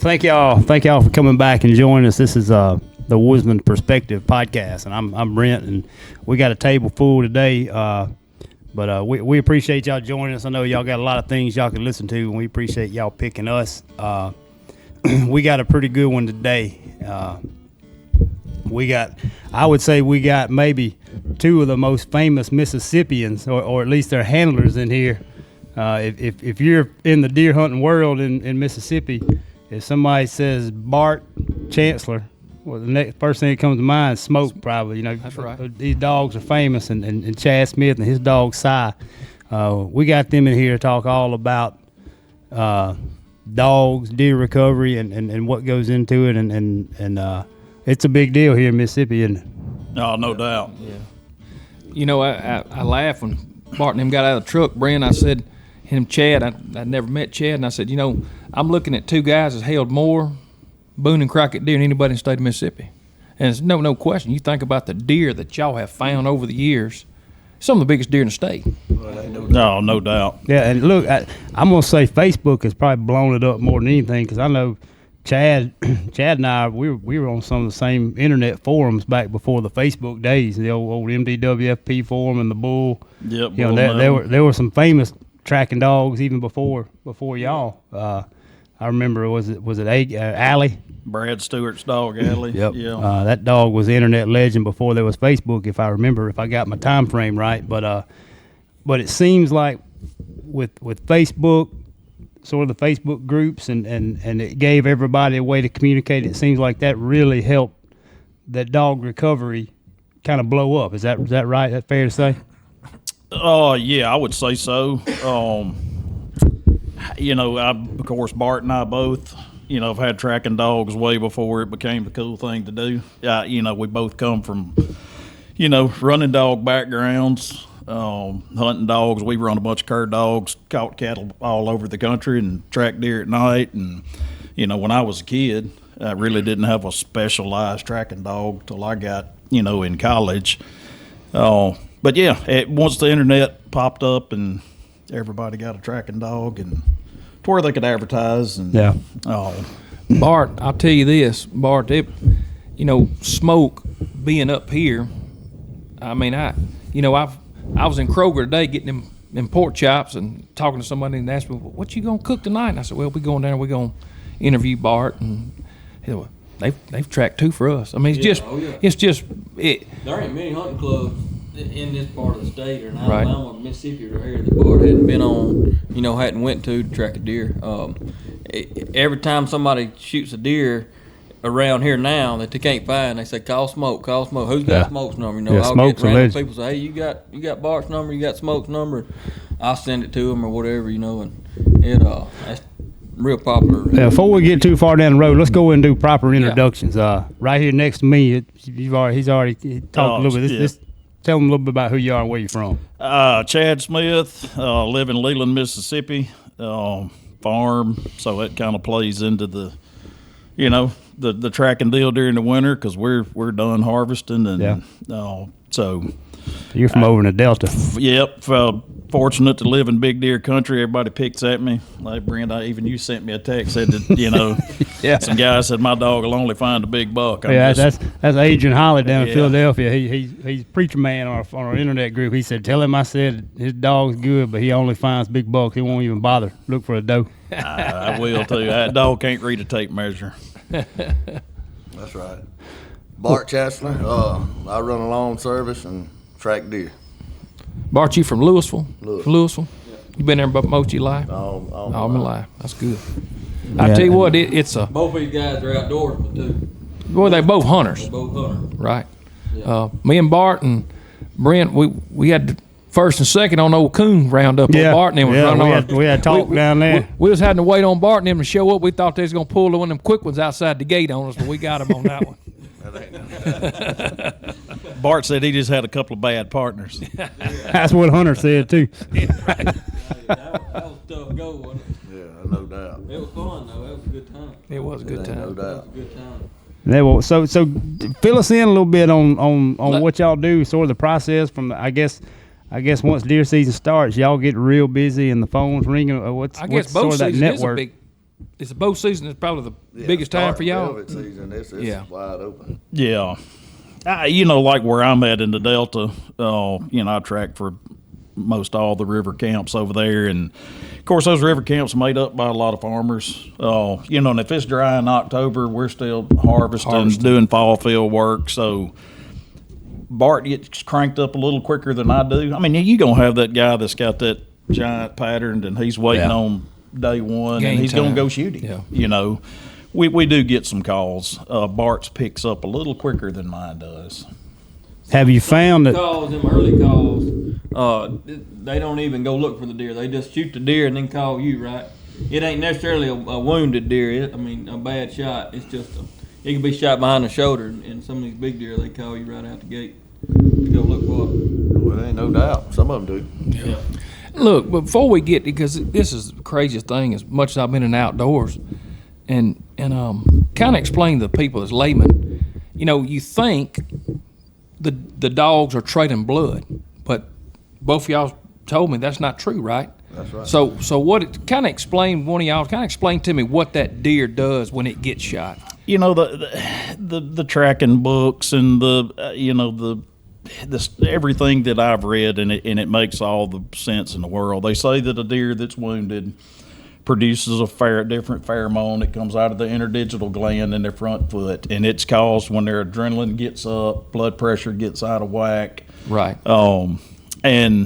thank y'all for coming back and joining us. This is the Woodsman Perspective podcast, and I'm Brent, and we got a table full today. But we appreciate y'all joining us. I know y'all got a lot of things y'all can listen to, and we appreciate y'all picking us. We got a pretty good one today. I would say we got maybe two of the most famous Mississippians, or at least their handlers in here. If you're in the deer hunting world in Mississippi, if somebody says Bart, Chancellor, well, the next first thing that comes to mind is Smoke, probably. That's right. These dogs are famous, and Chad Smith and his dog Si. We got them in here to talk all about dogs, deer recovery, and what goes into it, and it's a big deal here in Mississippi, isn't it? Oh, no doubt. Yeah. I laughed when Bart and him got out of the truck. Brent, I said, him, Chad, I'd never met Chad, and I said, I'm looking at two guys that's held more Boone and Crockett deer than anybody in the state of Mississippi. And it's no question. You think about the deer that y'all have found over the years, some of the biggest deer in the state. No, no doubt. Yeah, and look, I'm going to say Facebook has probably blown it up more than anything, because I know Chad and I, we were on some of the same internet forums back before the Facebook days, the old MDWFP forum and the Bull. Yep. There were some famous tracking dogs even before y'all. I remember, was it Allie? Brad Stewart's dog, Allie. Yep. Yeah. That dog was an internet legend before there was Facebook, if I got my time frame right. But it seems like with Facebook, sort of the Facebook groups, and it gave everybody a way to communicate. It seems like that really helped that dog recovery kind of blow up. Is that right? Is that fair to say? Yeah, I would say so. Of course, Bart and I both, have had tracking dogs way before it became the cool thing to do. We both come from, running dog backgrounds. Hunting dogs. We run a bunch of cur dogs, caught cattle all over the country, and tracked deer at night. And when I was a kid, I really didn't have a specialized tracking dog till I got in college. But yeah, once the internet popped up and everybody got a tracking dog, and to where they could advertise. And yeah. Bart, I'll tell you this, Bart. Smoke being up here. I mean, I was in Kroger today getting them pork chops and talking to somebody, and they asked me, what you going to cook tonight? And I said, well, we're going down and we're going to interview Bart. And they've tracked two for us. I mean, it's just. There ain't many hunting clubs in this part of the state or in Right. Alabama or Mississippi or here that Bart hadn't been on, hadn't went to track a deer. Every time somebody shoots a deer around here now that they can't find, they say, call Smoke. Who's got Smoke's number? I'll Smoke's get random people say, hey, you got Bart's number, you got Smoke's number. I'll send it to them or whatever, and that's real popular. Yeah, before we get too far down the road, let's go and do proper introductions. Right here next to me, he's already talked a little bit. Just tell them a little bit about who you are and where you're from. Chad Smith, live in Leland, Mississippi, farm, so it kind of plays into the, the tracking deal during the winter, because we're done harvesting, and so you're from over in the Delta. Yep. Fortunate to live in big deer country. Everybody picks at me. Like Brenda, even you sent me a text, said that some guy said my dog will only find a big buck. That's Adrian Holly down in Philadelphia. He's preacher man on our internet group. He said, tell him I said his dog's good, but he only finds big bucks. He won't even bother look for a doe. I will too. That dog can't read a tape measure. That's right. Bart Chancellor. I run a lawn service and track deer. Bart, you from Louisville? Louisville? Yeah. You been there most of your life? All my life. That's good. I tell you what, it's a. Both these guys are outdoorsmen too. Boy, they both hunters. They're both hunters. Right. Yeah. Me and Bart and Brent, we had the first and second on old coon roundup. Yeah. Bart and them was running we had talk down there. We was having to wait on Bart and them to show up. We thought they was gonna pull one of them quick ones outside the gate on us, but we got them on that one. Bart said he just had a couple of bad partners. That's what Hunter said too. That was a tough go, wasn't it? Yeah, no doubt. It was fun though. That was a good time. It was a good time. No It doubt. was a good time. So fill us in a little bit on what y'all do, sort of the process from I guess once deer season starts, y'all get real busy and the phone's ringing. What's I guess sort both of that seasons is a network? is the bow season is probably the Yeah, biggest time for starting y'all. velvet season, it's Yeah. wide open. Yeah. Like where I'm at in the Delta, I track for most all the river camps over there. And, of course, those river camps are made up by a lot of farmers. And if it's dry in October, we're still harvesting, doing fall field work. So Bart gets cranked up a little quicker than I do. I mean, you're going to have that guy that's got that giant pattern and he's waiting on day one Game and he's going to time. go shoot him. Yeah. We do get some calls. Bart's picks up a little quicker than mine does. Have you found that? Them early calls, they don't even go look for the deer. They just shoot the deer and then call you, right? It ain't necessarily a wounded deer. A bad shot. It's just it can be shot behind the shoulder. And some of these big deer, they call you right out the gate to go look for it. Well, ain't no doubt. Some of them do. Yeah. Look, before we get, because this is the craziest thing, as much as I've been in the outdoors, and kind of explain to the people as laymen, you think the dogs are trading blood, but both of y'all told me that's not true, right? That's right. So what? Kind of explain, one of y'all, kind of explain to me what that deer does when it gets shot. The tracking books and everything that I've read, and it makes all the sense in the world. They say that a deer that's wounded produces a different pheromone that comes out of the interdigital gland in their front foot, and it's caused when their adrenaline gets up, blood pressure gets out of whack. Right. And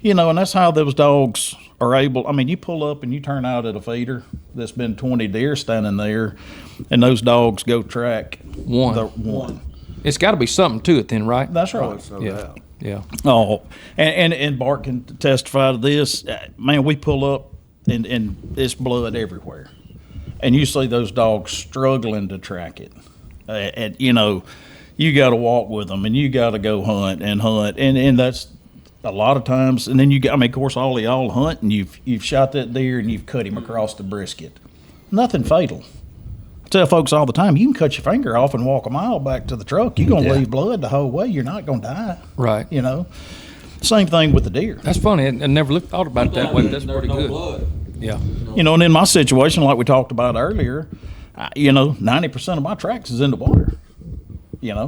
that's how those dogs are able. I mean, you pull up and you turn out at a feeder that's been 20 deer standing there, and those dogs go track one. It's got to be something to it then, right? That's right. Oh, it's no doubt. Yeah. Oh, and Bart can testify to this. Man, we pull up and it's blood everywhere, and you see those dogs struggling to track it. And you got to walk with them, and you got to go hunt, and that's a lot of times. And then of course, all of y'all hunt, and you've shot that deer and you've cut him across the brisket. Nothing fatal. I tell folks all the time, you can cut your finger off and walk a mile back to the truck. You're going to leave blood the whole way. You're not going to die. Right. Same thing with the deer. That's funny. I never thought about it that way. That's There's pretty no good. blood. Yeah. And in my situation, like we talked about earlier, 90% of my tracks is in the water.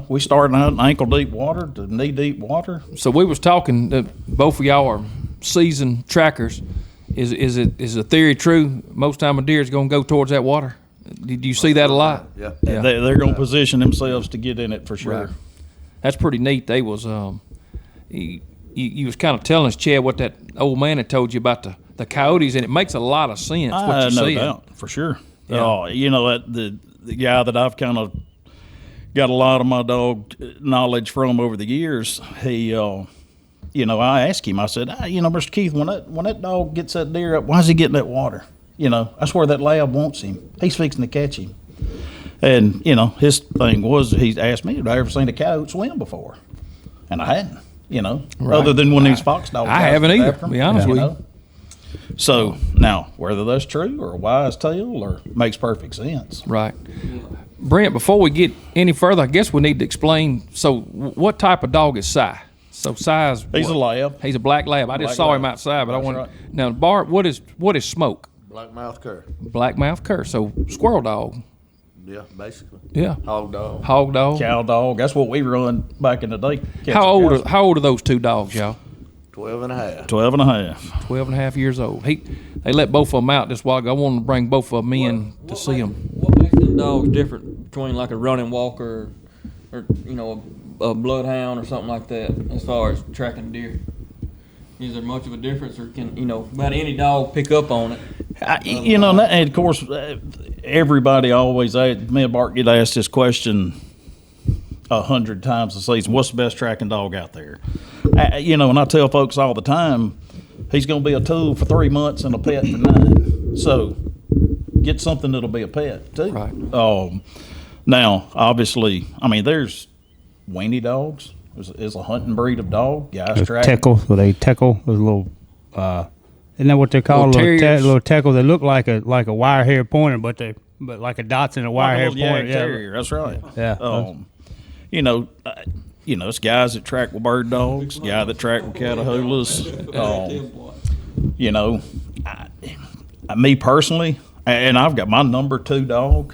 We started out in ankle deep water to knee deep water. So we was talking that both of y'all are seasoned trackers. Is the theory true? Most time a deer is going to go towards that water. Did you see that a lot? Yeah. Yeah. They're going to position themselves to get in it for sure. Right. That's pretty neat. They was you was kind of telling us, Chad, what that old man had told you about the coyotes, and it makes a lot of sense what you No said. doubt, for sure. Yeah. The guy that I've kind of got a lot of my dog knowledge from over the years, he, I asked him, I said, Mr. Keith, when that dog gets that deer up, why is he getting that water? That's where that lab wants him. He's fixing to catch him. And, his thing was, he asked me, had I ever seen a coyote swim before? And I hadn't, Right. other than when these fox dogs. I haven't either, after 'em, to be honest with you. So now, whether that's true or a wise tale or makes perfect sense. Right. Brent, before we get any further, I guess we need to explain. So, what type of dog is Si? So, Si's He's a lab. He's a black lab. I just Black saw lab. him outside, but I That's want right. now, Bart. What is Smoke? Blackmouth cur. Blackmouth cur. So, squirrel dog. Yeah, basically. Yeah. Hog dog. Hog dog. Cow dog. That's what we run back in the day. How old are those two dogs, y'all? 12 and a half. 12 and a half. 12 and a half years old. They let both of them out this while ago. I wanted to bring both of them in to see them. What makes them dogs different between like a running walker or a bloodhound or something like that as far as tracking deer? Is there much of a difference, or can about any dog pick up on it? And of course, everybody always me and Bart get asked this question 100 times a season. What's the best tracking dog out there? And I tell folks all the time, he's going to be a tool for 3 months and a pet for 9. So get something that'll be a pet too. Right. Now, obviously, there's weenie dogs. Is a hunting breed of dog. Guys track. Teckle, so they teckle. Those little, isn't that what they're called? Little terriers. Little teckle. They look like a wire hair pointer, but like a dots in a wire hair Like a little pointer. yak terrier. That's right. Yeah. It's guys that track with bird dogs, guy that track with catahoulas. Me personally, And I've got my number 2 dog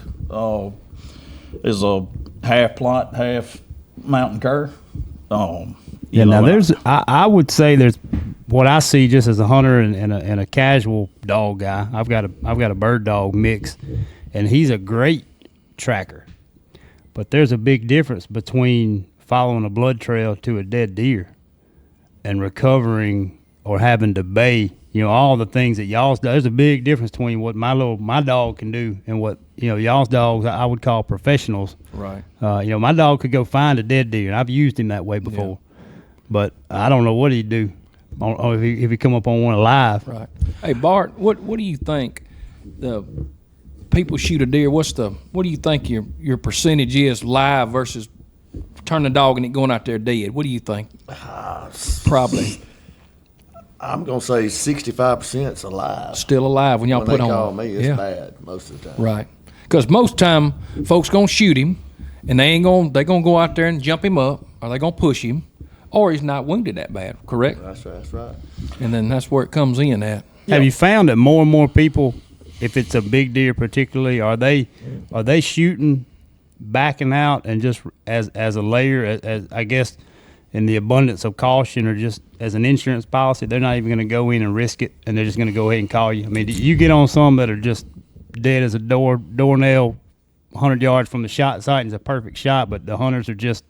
is a half Plott, half mountain cur. Yeah, now I would say there's what I see just as a hunter and a casual dog guy. I've got a bird dog mix, and he's a great tracker. But there's a big difference between following a blood trail to a dead deer and recovering or having to bay. All the things that y'all's. There's a big difference between what my dog can do and what y'all's dogs I would call professionals. Right. My dog could go find a dead deer, and I've used him that way before. Yeah. But I don't know what he'd do if he come up on one alive. Right. Hey Bart, what do you think? The people shoot a deer. What do you think your percentage is live versus turning the dog and it going out there dead? What do you think? Probably. I'm gonna say 65%'s alive. Still alive when y'all put on. When they call me, it's bad most of the time. Right. Because most time, folks gonna shoot him, and they gonna go out there and jump him up, or they gonna push him, or he's not wounded that bad. Correct. That's right. And then that's where it comes in at. Have you found that more and more people, if it's a big deer particularly, are they shooting, backing out, and just as a layer, as I guess, in the abundance of caution, or just as an insurance policy, they're not even going to go in and risk it, and they're just going to go ahead and call you? I mean, you get on some that are just dead as a doornail, 100 yards from the shot site, and it's a perfect shot, but the hunters are just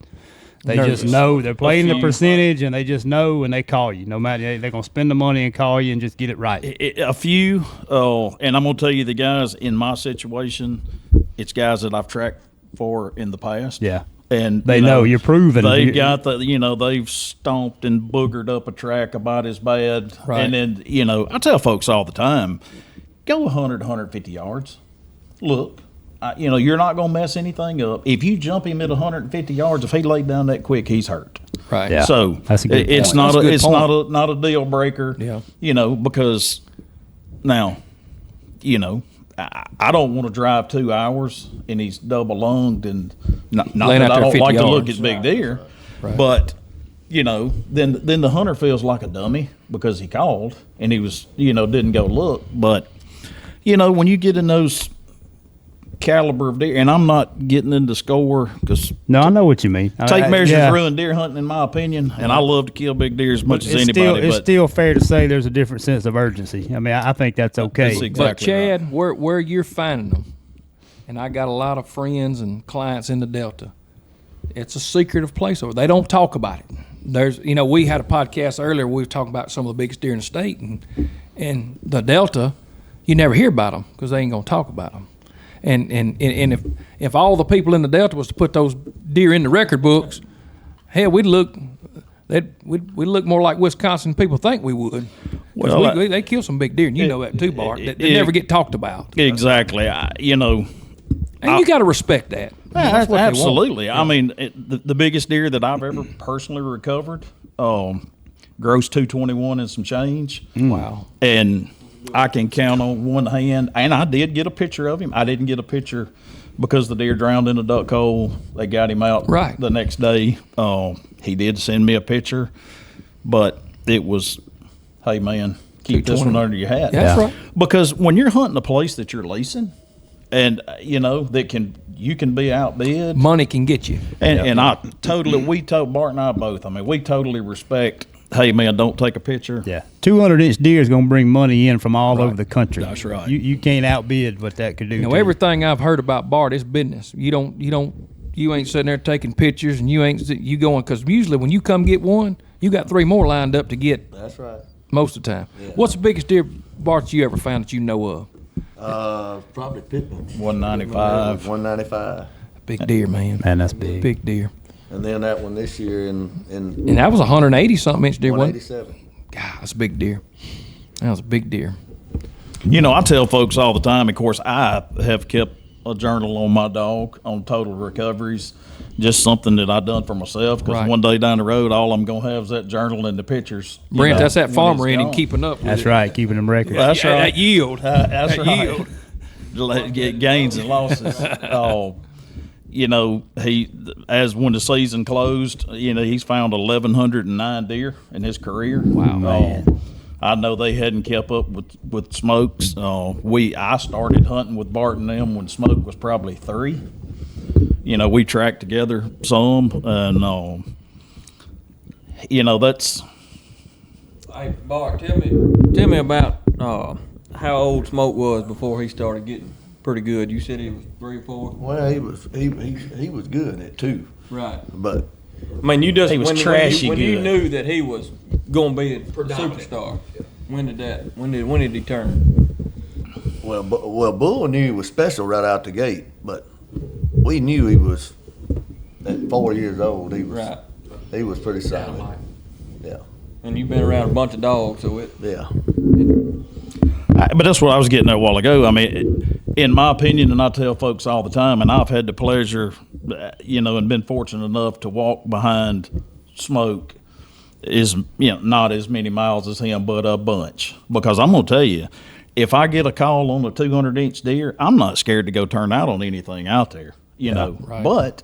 just know they're playing the percentage, and they just know, and they call you. No matter, they're going to spend the money and call you and just get it right. A few, and I'm going to tell you, the guys in my situation, it's guys that I've tracked for in the past. Yeah. And they know you're proven. They've got they've stomped and boogered up a track about as bad. Right. And then, I tell folks all the time, go 100, 150 yards. Look, you're not going to mess anything up. If you jump him at 150 yards, if he laid down that quick, he's hurt. Right. Yeah. So that's a good it's point. not a deal breaker. Yeah. Because now, I don't want to drive 2 hours and he's double lunged, and not that I don't like to look at big deer, but then the hunter feels like a dummy because he called and he was didn't go look. But when you get in those caliber of deer, and I'm not getting into score because I know what you mean. Tape measures ruin deer hunting, in my opinion, and I love to kill big deer as much as anybody. It's still fair to say there's a different sense of urgency. I mean, I think that's okay. That's exactly but Chad, right. where you're finding them, and I got a lot of friends and clients in the Delta. It's a secretive place over. They don't talk about it. There's, we had a podcast earlier. We were talking about some of the biggest deer in the state, and the Delta, you never hear about them because they ain't gonna talk about them. And if all the people in the Delta was to put those deer in the record books, hell, we'd look more like Wisconsin people think we would. Well, they kill some big deer, and you know that too, Bart. They never get talked about. Exactly. And you got to respect that. That's what absolutely. I mean, the biggest deer that I've ever personally recovered, gross 221 and some change. Wow. And I can count on one hand, and I did get a picture of him. I didn't get a picture because the deer drowned in a duck hole. They got him out the next day. He did send me a picture, but it was, hey, man, keep this one under your hat. Yeah, that's right. Because when you're hunting a place that you're leasing, and you can be outbid, money can get you. And Bart and I both. I mean, we totally respect. Hey, man, don't take a picture. Yeah. 200-inch deer is going to bring money in from all over the country. That's right. You can't outbid what that could do. Everything I've heard about Bart is business. You ain't sitting there taking pictures, and you going, because usually when you come get one, you got 3 more lined up to get. That's right. Most of the time. Yeah. What's the biggest deer, Bart, you ever found that you know of? Probably Pittman. 195. 195. Big deer, man. Man, that's big. Big deer. And then that one this year and that was 180-something inch deer, wasn't it? 187. God, that's a big deer. That was a big deer. I tell folks all the time, of course, I have kept a journal on my dog on total recoveries, just something that I done for myself, because one day down the road, all I'm going to have is that journal and the pictures. Brent, that's that farmer in and keeping up with That's right, keeping them records. That's right. That yield. That's that right. Yield. Get gains and losses. As when the season closed, he's found 1,109 deer in his career. Wow, man. I know they hadn't kept up with Smokes. I started hunting with Bart and them when Smoke was probably 3. We tracked together some, and that's. Hey, Bart, tell me about how old Smoke was before he started getting pretty good. You said he was 3 or 4. Well, he was good at 2. Right. But I mean, you just He was when trashy you good. knew that he was going to be a superstar. When did he turn? well, Bull knew he was special right out the gate, but we knew he was at 4 years old. He was Right. He was pretty solid. Yeah. And you've been around a bunch of dogs, so it. Yeah. But that's what I was getting at a while ago. I mean, in my opinion, and I tell folks all the time, and I've had the pleasure, and been fortunate enough to walk behind Smoke is, not as many miles as him, but a bunch. Because I'm going to tell you, if I get a call on a 200-inch deer, I'm not scared to go turn out on anything out there, know. right. But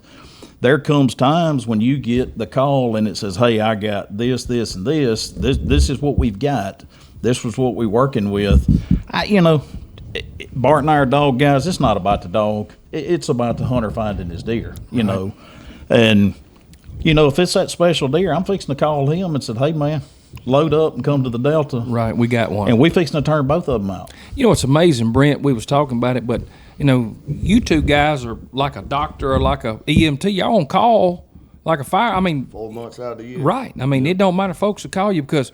there comes times when you get the call and it says, hey, I got this, this, and this. This is what we've got. This was what we're working with. Bart and I are dog guys. It's not about the dog. It's about the hunter finding his deer, know. And, if it's that special deer, I'm fixing to call him and said, hey, man, load up and come to the Delta. Right, we got one. And we fixing to turn both of them out. It's amazing, Brent. We was talking about it, but you two guys are like a doctor or like a EMT. Y'all on call like a fire. I mean, 4 months out of the year. right. I mean, it don't matter. Folks will call you because,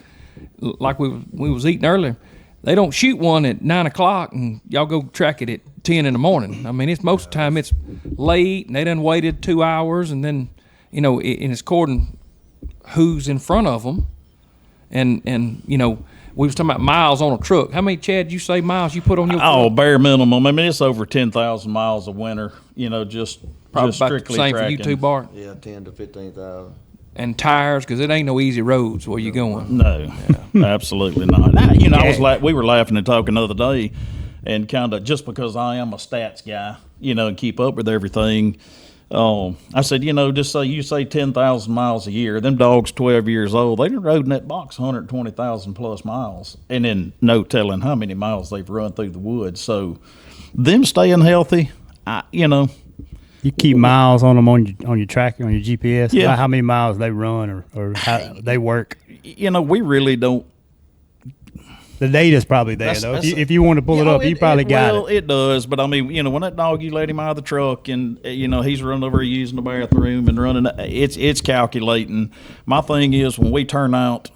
like we was eating earlier, they don't shoot one at 9 o'clock and y'all go track it at 10 in the morning. I mean, it's most of the time it's late and they done waited 2 hours and then, and it's according who's in front of them. And we was talking about miles on a truck. How many, Chad, you say miles you put on your truck? Oh, bare minimum. I mean, it's over 10,000 miles a winter, just Probably just about the strictly same tracking. for you too, Bart. Yeah, 10 to 15,000. And tires, because it ain't no easy roads where you're going. No, absolutely not. We were laughing and talking the other day, and kind of just because I am a stats guy, and keep up with everything. I said, just say you say 10,000 miles a year. Them dogs 12 years old, they done rode in that box 120,000 plus miles, and then no telling how many miles they've run through the woods. So, them staying healthy, You keep miles on them on your tracker, on your GPS. Yeah. About how many miles they run or how they work. we really don't. The data's probably there though. If you want to pull it up, you probably got it. It does, but I mean, when that dog, you let him out of the truck and he's running over using the bathroom and running, it's calculating. My thing is when we turn out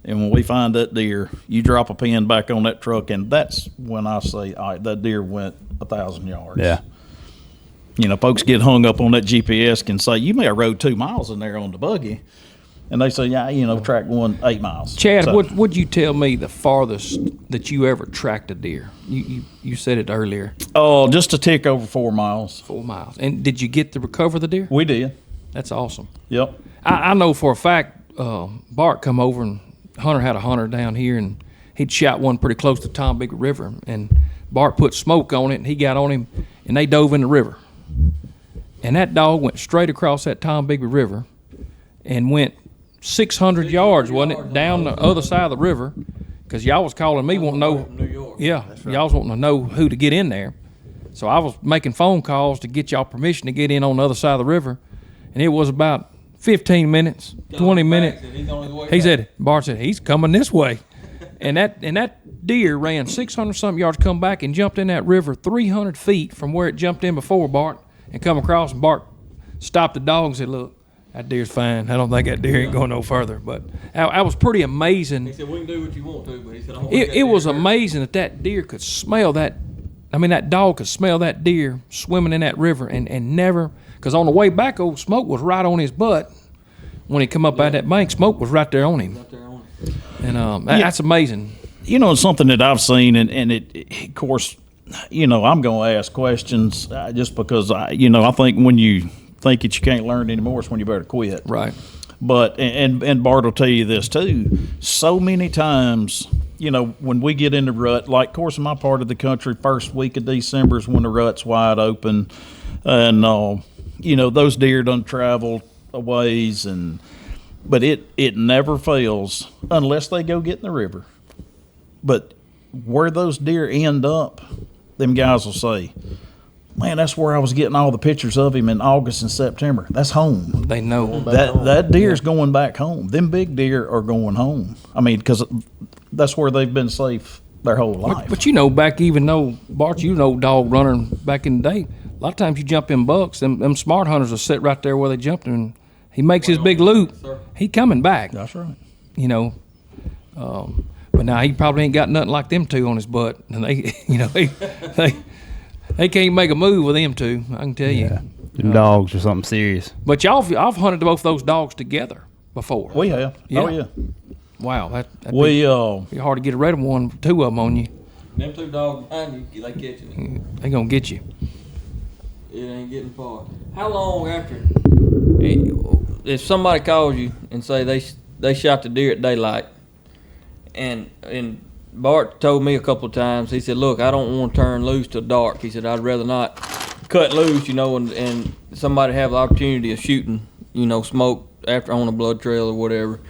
and when we find that deer, you drop a pin back on that truck, and that's when I say, all right, that deer went 1,000 yards. Yeah. Folks get hung up on that GPS, can say you may have rode 2 miles in there on the buggy, and they say, yeah, track one 8 miles. Chad, So, would you tell me the farthest that you ever tracked a deer? You said it earlier. Oh, just a tick over 4 miles. 4 miles. And did you get to recover the deer? We did. That's awesome. Yep. I know for a fact Bart come over and Hunter had a hunter down here and he'd shot one pretty close to Tom Big River, and Bart put smoke on it and he got on him and they dove in the river. And that dog went straight across that Tom Big River and went 600 yards, wasn't it, down the other side of the river, because y'all was calling me wanting to know. New York. Yeah, y'all was wanting to know who to get in there. So I was making phone calls to get y'all permission to get in on the other side of the river, and it was about 15 minutes, 20 minutes. He said, Bart said, he's coming this way. And that deer ran 600-something yards, come back and jumped in that river 300 feet from where it jumped in before, Bart, and come across, and Bart stopped the dog and said, look, that deer's fine. I don't think that deer ain't going no further. But I was pretty amazing. He said, we can do what you want to, but he said, I don't It was amazing that deer could smell that. I mean, that dog could smell that deer swimming in that river and never, because on the way back, old Smoke was right on his butt. When he come up out of that bank, Smoke was right there on him. And that's amazing. Something that I've seen, and it of course, I'm going to ask questions just because, I think when you think that you can't learn anymore, it's when you better quit. Right. But, and Bart will tell you this too, so many times, when we get in the rut, like, of course, in my part of the country, first week of December is when the rut's wide open. And, those deer done travel a ways, but it never fails unless they go get in the river. but where those deer end up, them guys will say, man, that's where I was getting all the pictures of him in August and September. That's home. They know. That deer's going back home. Them big deer are going home. I mean, because that's where they've been safe their whole life. But you know, back even though, Bart, you know, dog running back in the day, a lot of times you jump in bucks, them smart hunters will sit right there where they jumped, and he makes his big loop. He coming back. That's right. You know, but now he probably ain't got nothing like them two on his butt, and they, you know, they can't make a move with them two. I can tell you. Them dogs are something serious. But I've hunted both those dogs together before. We have. Yeah. Oh, yeah. Wow, that'd We, be hard to get rid of two of them on you. Them 2 dogs behind you, they catching it. They gonna get you. It ain't getting far. How long after? If somebody calls you and say they shot the deer at daylight, and Bart told me a couple of times, he said, look, I don't want to turn loose till dark. He said, I'd rather not cut loose, you know, and somebody have the opportunity of shooting, you know, smoke after on a blood trail or whatever.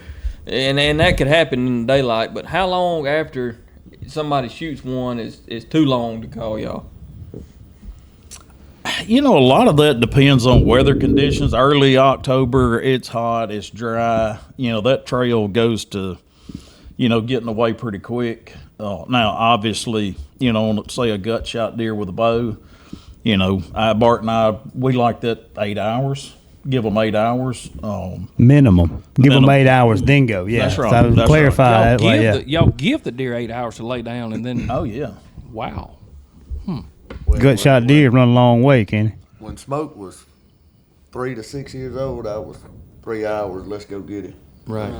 And that could happen in the daylight, but how long after somebody shoots one is too long to call y'all? You know, a lot of that depends on weather conditions. Early October, it's hot, it's dry. You know, that trail goes to, you know, getting away pretty quick. Now, obviously, you know, on, say, a gut shot deer with a bow, you know, Bart and I, we like that 8 hours. Give them 8 hours. Minimum. Give them Minimum. 8 hours, then go. Yeah. That's right. So I would That's clarify Y'all that way. Yeah. y'all give the deer 8 hours to lay down, and then Oh, yeah. wow. Gut shot deer run a long way, Kenny. When Smoke was 3 to 6 years old, I was 3 hours. Let's go get him. Right.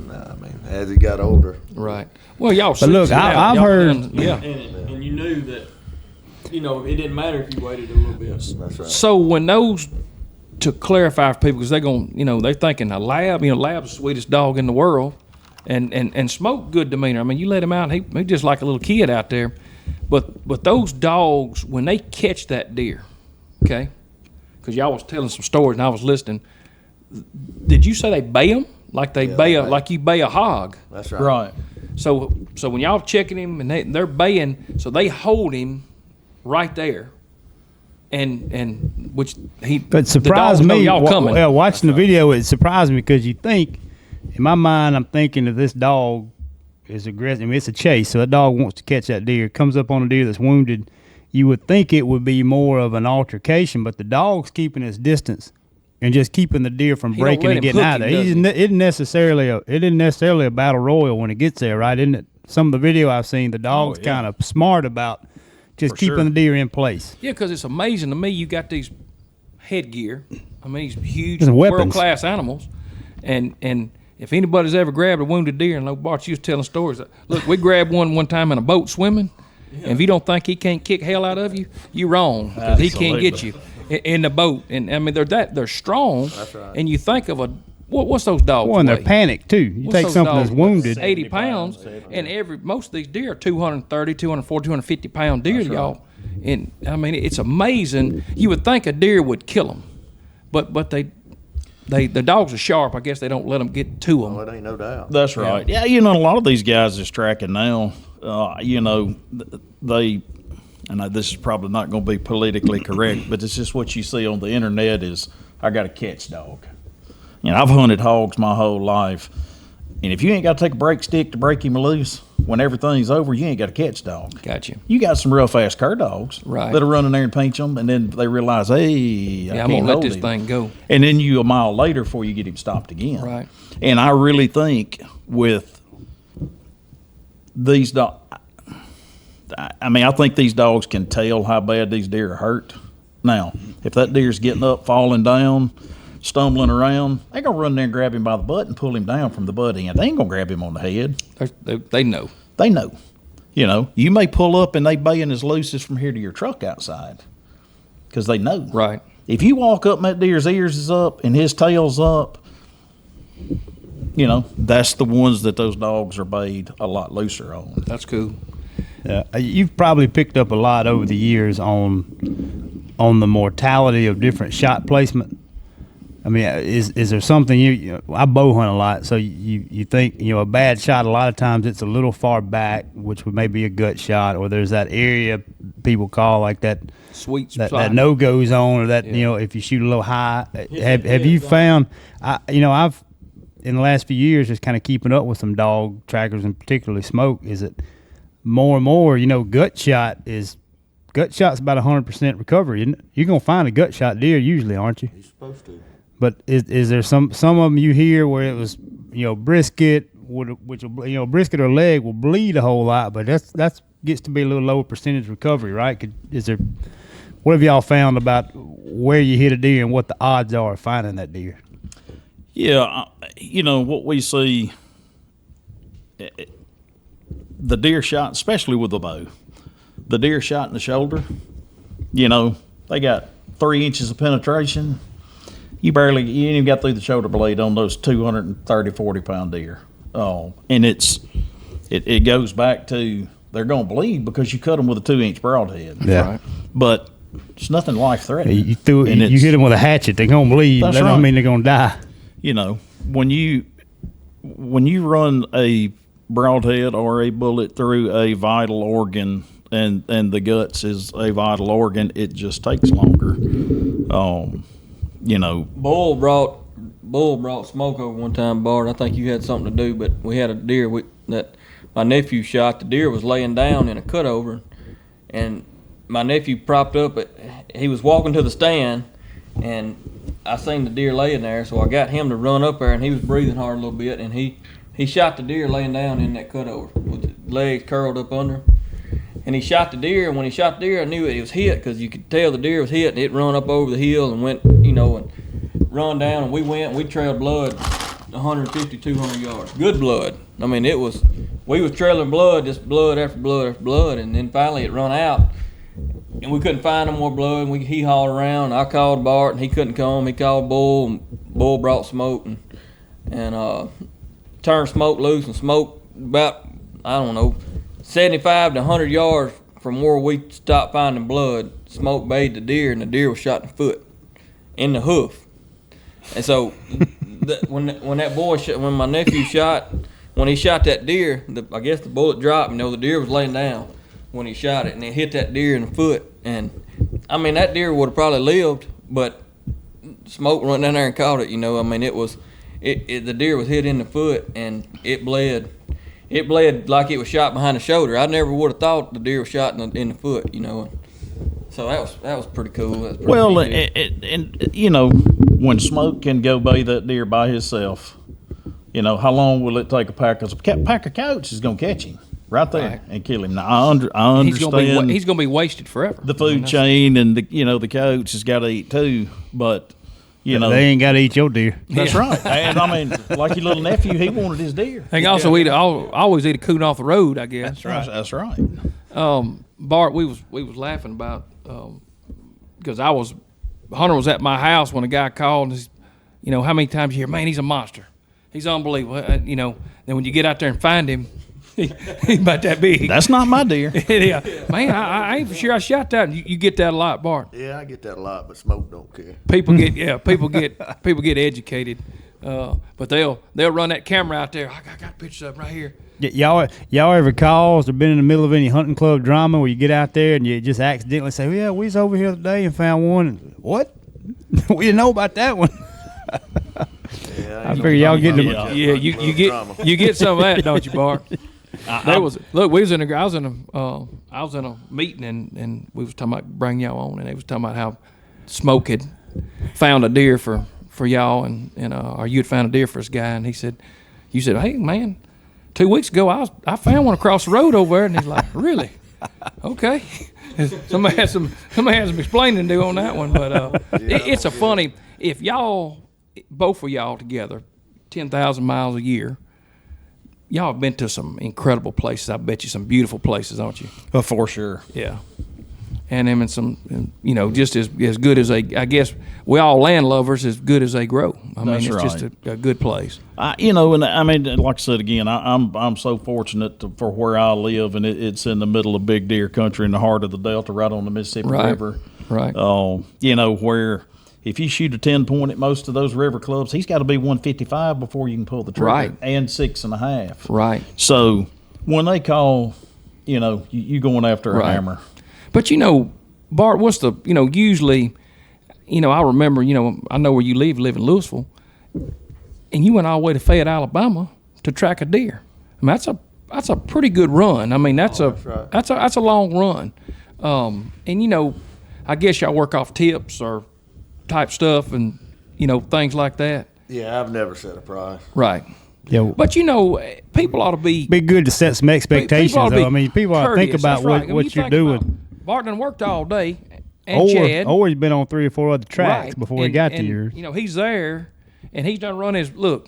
Nah, I mean, as he got older, Right. Well, y'all. But look, sussed it out. I've Y'all heard- done- yeah. And you knew that, you know, it didn't matter if you waited a little bit. that's right. So when those, to clarify for people, because they're going, you know, they're thinking a lab, you know, lab's the sweetest dog in the world, and Smoke good demeanor. I mean, you let him out, he just like a little kid out there. But those dogs, when they catch that deer, okay, because y'all was telling some stories and I was listening. Did you say they bay them like they Yeah, bay they bay. like you bay a hog? That's right. Right. So when y'all checking him and they're baying, so they hold him right there, and which he. But surprised the dogs know me. y'all coming. Well, watching the video, it surprised me because you think, in my mind, I'm thinking that this dog is aggressive. I mean, it's a chase, so that dog wants to catch that deer. Comes up on a deer that's wounded. You would think it would be more of an altercation, but the dog's keeping his distance and just keeping the deer from He don't breaking let and him getting hook out of him, there. does It isn't necessarily a battle royal when it gets there, right? Isn't it? Some of the video I've seen, the dog's yeah. kind of smart about just For keeping sure. the deer in place. Yeah, because it's amazing to me. You got these headgear. I mean, these huge These weapons. world-class animals, and if anybody's ever grabbed a wounded deer, and like Bart, you was telling stories. Look, we grabbed one time in a boat swimming, and if you don't think he can't kick hell out of you, you're wrong, because he can't get you in the boat. And I mean, they're strong. That's right. And you think of what's those dogs? Well, and they're weigh? panicked too. You What's take those something dogs that's wounded. 80 pounds, and most of these deer are 230, 240, 250 pound deer, y'all. And I mean, it's amazing. You would think a deer would kill them, but the dogs are sharp. I guess they don't let them get to them. Well, it ain't no doubt. That's right. Yeah, you know, a lot of these guys is tracking now. You know, they. I know this is probably not going to be politically correct, but it's just what you see on the internet is, I got a catch dog. You know, I've hunted hogs my whole life, and if you ain't got to take a break stick to break him loose when everything's over, you ain't got a catch dog. Got you. You got some real fast cur dogs Right. that'll run in there and pinch them, and then they realize, hey, I Yeah, I'm can't gonna let hold this him. thing go. And then you a mile later before you get him stopped again. Right. And I really think with these dogs, I mean, I think these dogs can tell how bad these deer are hurt. Now, if that deer's getting up, falling down, stumbling around, they gonna run there and grab him by the butt and pull him down from the butt end. They ain't gonna grab him on the head. They know. They know. You know, you may pull up and they baying as loose as from here to your truck outside, because they know. Right. If you walk up and that deer's ears is up and his tail's up, you know, that's the ones that those dogs are bayed a lot looser on. That's cool. You've probably picked up a lot over the years on the mortality of different shot placement. I mean, is there something I bow hunt a lot, so you think a bad shot a lot of times it's a little far back, which would maybe a gut shot, or there's that area people call like that Sweet that spot. no go zone, or that Yeah. if you shoot a little high. Have you found? I've in the last few years just kind of keeping up with some dog trackers and particularly smoke. Is it more and more? Gut shot's about 100% recovery. You're gonna find a gut shot deer usually, aren't you? You're supposed to. But is there some of them you hear where it was brisket, which will brisket or leg will bleed a whole lot, but that's gets to be a little lower percentage recovery, right? What have y'all found about where you hit a deer and what the odds are of finding that deer? Yeah, what we see, the deer shot, especially with the bow, the deer shot in the shoulder, they got 3 inches of penetration. You ain't even got through the shoulder blade on those 230, 40-pound deer. Oh, and it goes back to they're going to bleed because you cut them with a 2-inch broadhead. Yeah. Right. But it's nothing life-threatening. You hit them with a hatchet, they're gonna bleed. That's That don't right. mean they're gonna die. When you run a broadhead or a bullet through a vital organ, and the guts is a vital organ, it just takes longer. Bull brought smoke over one time, Bart. I think you had something to do, but we had a deer that my nephew shot. The deer was laying down in a cutover, and my nephew propped up. He was walking to the stand, and I seen the deer laying there, so I got him to run up there, and he was breathing hard a little bit, and he shot the deer laying down in that cutover with the legs curled up under him. And he shot the deer, and when he shot the deer, I knew it was hit because you could tell the deer was hit, and it run up over the hill and went, and run down, and we trailed blood 150, 200 yards. Good blood. I mean, we was trailing blood, just blood after blood after blood, and then finally it run out, and we couldn't find no more blood, and he hauled around. I called Bart, and he couldn't come. He called Bull, and Bull brought Smoke, and turned Smoke loose, and Smoke about, 75 to 100 yards from where we stopped finding blood, Smoke bayed the deer, and the deer was shot in the foot, in the hoof. And so, when my nephew shot, when he shot that deer, I guess the bullet dropped. The deer was laying down when he shot it, and it hit that deer in the foot. And that deer would have probably lived, but Smoke went down there and caught it. The deer was hit in the foot, and it bled. It bled like it was shot behind the shoulder. I never would have thought the deer was shot in the foot, So that was pretty cool. That was pretty and when Smoke can go bay that deer by himself, how long will it take a pack? Because a pack of coyotes is going to catch him right there Right. and kill him. Now I understand He's gonna be wasted forever. the food chain, and the coyotes has got to eat too, but. They ain't got to eat your deer. That's right. And like your little nephew, he wanted his deer. They can also always eat a coon off the road, I guess. That's right. Bart, we was laughing about because Hunter was at my house when a guy called, and how many times you hear, man, he's a monster, he's unbelievable. Then when you get out there and find him, he's about that big. That's not my deer. Yeah, man, I ain't for sure I shot that. You get that a lot, Bart. Yeah, I get that a lot, but Smoke don't care. People get educated, but they'll run that camera out there. I got pictures of them right here. Y'all ever caused or been in the middle of any hunting club drama where you get out there and you just accidentally say, "Yeah, we was over here today and found one." What? We didn't know about that one. Yeah, I figure y'all get You get some of that, don't you, Bart? I was in a meeting and we was talking about bring y'all on, and they was talking about how Smoke had found a deer for y'all, and or you had found a deer for this guy, and you said, "Hey man, 2 weeks ago I found one across the road over there," and he's like, "Really? Okay." Somebody had some explaining to do on that one, but it's a funny, if y'all, both of y'all together, 10,000 miles a year. Y'all have been to some incredible places. I bet you some beautiful places, don't you? For sure. Yeah. And them and some, just as good as I guess we all land lovers, as good as they grow. That's it's right. just a good place. Like I said again, I'm so fortunate for where I live, and it's in the middle of big deer country in the heart of the Delta, right on the Mississippi Right. River. Right. Where if you shoot a 10 point at most of those river clubs, he's got to be 155 before you can pull the trigger, Right. and 6.5. Right. So when they call, you going after a Right. hammer. But Bart, what's the usually, I remember, I know where you live in Louisville, and you went all the way to Fayette, Alabama to track a deer. I mean, that's a pretty good run. I mean, that's right. that's a long run. And I guess y'all work off tips or type stuff and things like that. Yeah, I've never set a price. Right. Yeah, But people ought to be good to set some expectations. ought to be Though. I mean, people ought to think courteous. about That's right. When what you you're think doing. about Bart done worked all day, and Chad. Or he's been on 3 or 4 other tracks Right. before he got to and, yours. He's there, and he's done run his look.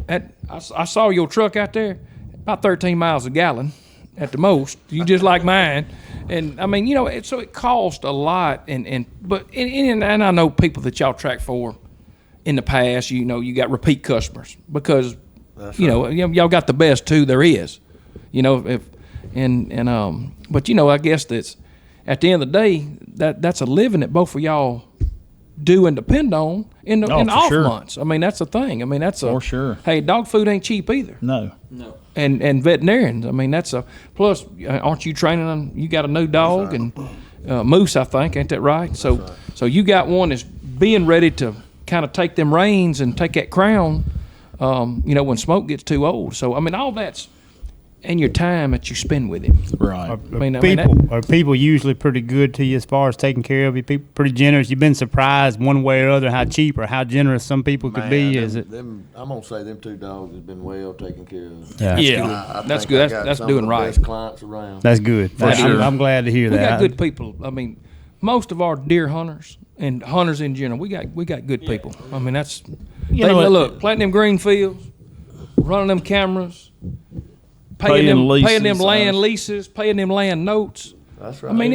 I saw your truck out there, about 13 miles a gallon, at the most. You just like mine, and I mean, so it cost a lot, but I know people that y'all track for in the past. You got repeat customers because y'all got the best too there is. But I guess that's at the end of the day that's a living that both of y'all do and depend on in the off sure. months. I mean, that's the thing. I mean, that's For sure. Hey, dog food ain't cheap either. No. And veterinarians. I mean, that's a plus. Aren't you training on? You got a new dog and Moose, I think, ain't that right? So you got one that's being ready to kind of take them reins and take that crown. When Smoke gets too old. So I mean, all that's and your time that you spend with him. Right. Are people usually pretty good to you as far as taking care of you? People pretty generous. You've been surprised one way or other how cheap or how generous some people could be. Is it? I'm gonna say them 2 dogs have been well taken care of. Yeah. I That's think good. I got That's some doing of the right. best clients around. That's good. sure. I'm glad to hear We that. got good people. I mean, most of our deer hunters and hunters in general, we got good people. I mean, that's look, planting them green fields, running them cameras, paying them leases, land leases, paying them land notes. That's right. I mean,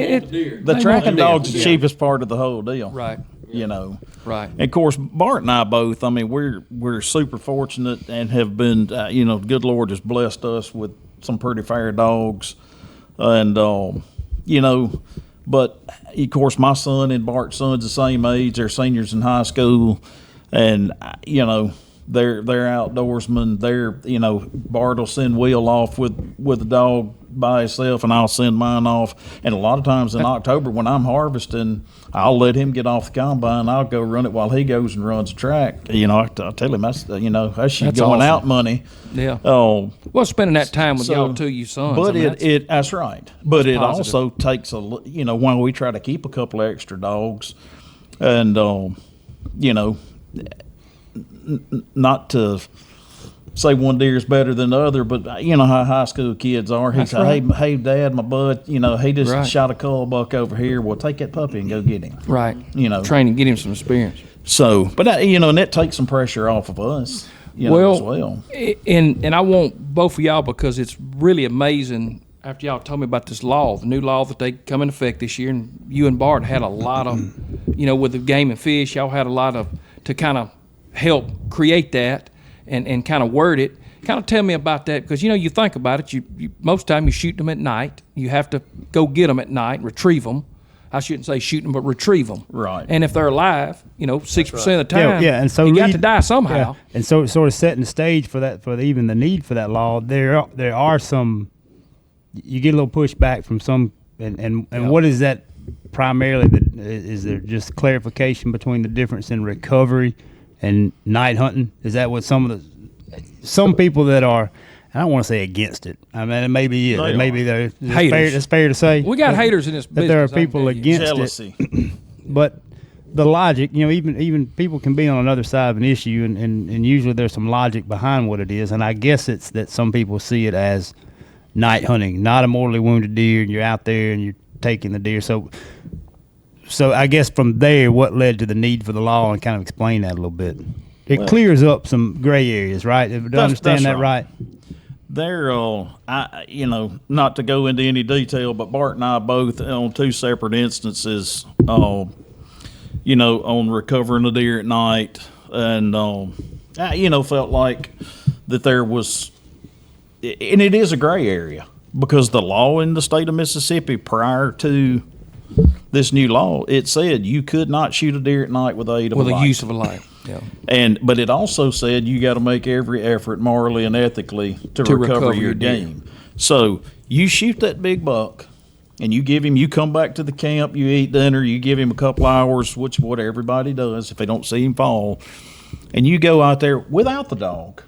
The tracking dog's the cheapest part of the whole deal. right, right. And of course, Bart and I both. I mean, we're super fortunate and have been. Good Lord has blessed us with some pretty fair dogs, and But of course, my son and Bart's son's the same age. They're seniors in high school, and they're outdoorsmen. Bart will send Will off with the dog by himself, and I'll send mine off. And a lot of times in October when I'm harvesting, I'll let him get off the combine. I'll go run it while he goes and runs the track. I tell him that's going awesome. out money. Yeah. Oh, Well, spending that time with y'all two, you sons. but I mean, that's right. But it positive. also takes while we try to keep a couple of extra dogs, and not to say one deer is better than the other, but you know how high school kids are. He said, right. hey, Dad, my bud, he just Right. shot a cull buck over here. Well, take that puppy and go get him. right. Train and get him some experience. So, but and that takes some pressure off of us, as well. And I want both of y'all because it's really amazing. After y'all told me about this law, the new law that they come in effect this year, and you and Bart had a lot of, with the game and fish, y'all had a lot of to kind of help create that and kind of word it. Kind of tell me about that because you think about it. You most of the time you shoot them at night. You have to go get them at night, retrieve them. I shouldn't say shoot them, but retrieve them. Right. And if they're alive, 6% of the time, and so you got to die somehow. Yeah. And so sort of setting the stage for that, for even the need for that law. There are some. You get a little pushback from some, and what is that primarily? Is there just clarification between the difference in recovery and night hunting? Is that what some people that are? I don't want to say against it. I mean, it may be it. Maybe they're haters. It's fair to say We got haters in this business. that there are I can people tell you. against Jealousy. it. But the logic, even people can be on another side of an issue, and usually there's some logic behind what it is. And I guess it's that some people see it as night hunting, not a mortally wounded deer, and you're out there and you're taking the deer. So I guess from there, what led to the need for the law, and kind of explain that a little bit. It clears up some gray areas, right? Do I understand that right? They're, not to go into any detail, but Bart and I both on two separate instances, on recovering a deer at night, and felt like that there was, and it is a gray area because the law in the state of Mississippi prior to this new law, it said you could not shoot a deer at night with the aid of With a the light. use of a light. Yeah. But it also said you got to make every effort morally and ethically to recover your game. So you shoot that big buck, and you give him. You come back to the camp. You eat dinner. You give him a couple hours, which what everybody does if they don't see him fall, and you go out there without the dog,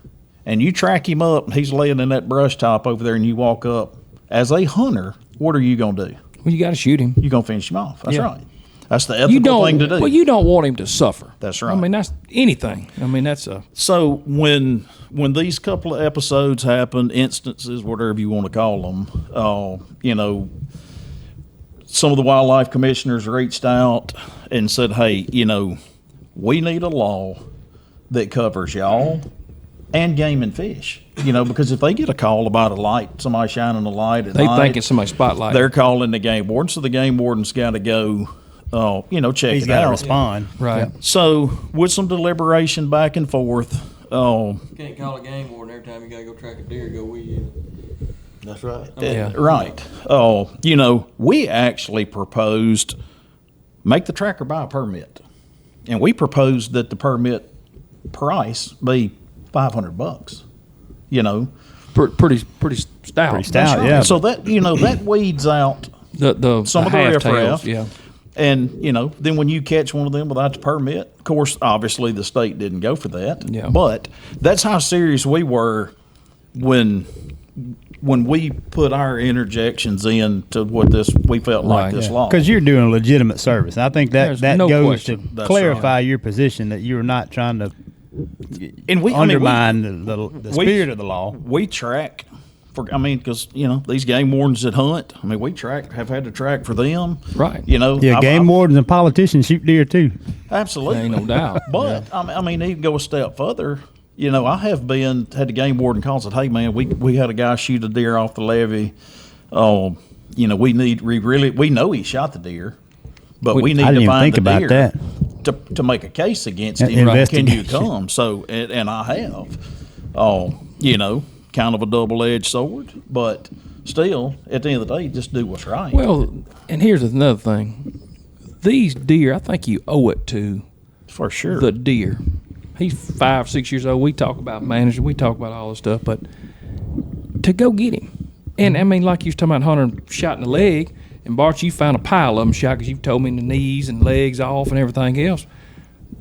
and you track him up. And he's laying in that brush top over there, and you walk up. As a hunter, what are you gonna do? Well, you got to shoot him. You're gonna finish him off. That's Yeah. right. That's the ethical thing to do. Well, you don't want him to suffer. That's right. I mean, that's anything. I mean, that's a. So when these couple of episodes happened, instances, whatever you want to call them, you know, some of the wildlife commissioners reached out and said, "Hey, you know, we need a law that covers y'all and game and fish. You know, because if they get a call about a light, somebody shining a light at They night, think it's somebody's spotlight. they're calling the game warden. So the game warden's got to go, you know, check He's it got to out. respond. Right. Yeah. So with some deliberation back and forth, You can't call a game warden every time you gotta go track a deer. Go with you. That's right. Yeah. right. You know, we actually proposed make the tracker buy a permit, and we proposed that the permit price be $500. You know, Pretty stout. Pretty That's stout, right. yeah. So that that weeds out The some of the half riffraff. tails, yeah. And, you know, then when you catch one of them without the permit, of course, obviously the state didn't go for that. Yeah. But that's how serious we were when we put our interjections in to what we felt like Right, this yeah. law. Because you're doing a legitimate service. I think There's that no goes question. to That's clarify your position that you're not trying to and undermine the spirit of the law. We track because, you know, these game wardens that hunt, I mean, have had to track for them. Right. You know, Yeah, game wardens and politicians shoot deer too. Absolutely. Ain't no doubt. But I mean, even go a step further. You know, I have had the game warden call and said, "Hey, man, we had a guy shoot a deer off the levee. You know, we know he shot the deer, but we need I didn't to even find think the about deer that. to make a case against An him. Can you investigation. come?" So, and I have. You know, kind of a double-edged sword, but still, at the end of the day, just do what's right. Well, and here's another thing. These deer, I think you owe it to for sure. the deer. He's 5, 6 years old. We talk about management. We talk about all this stuff, but to go get him. And, I mean, like you was talking about hunter shot in the leg, and Bart, you found a pile of them shot because you've told me the knees and legs off and everything else.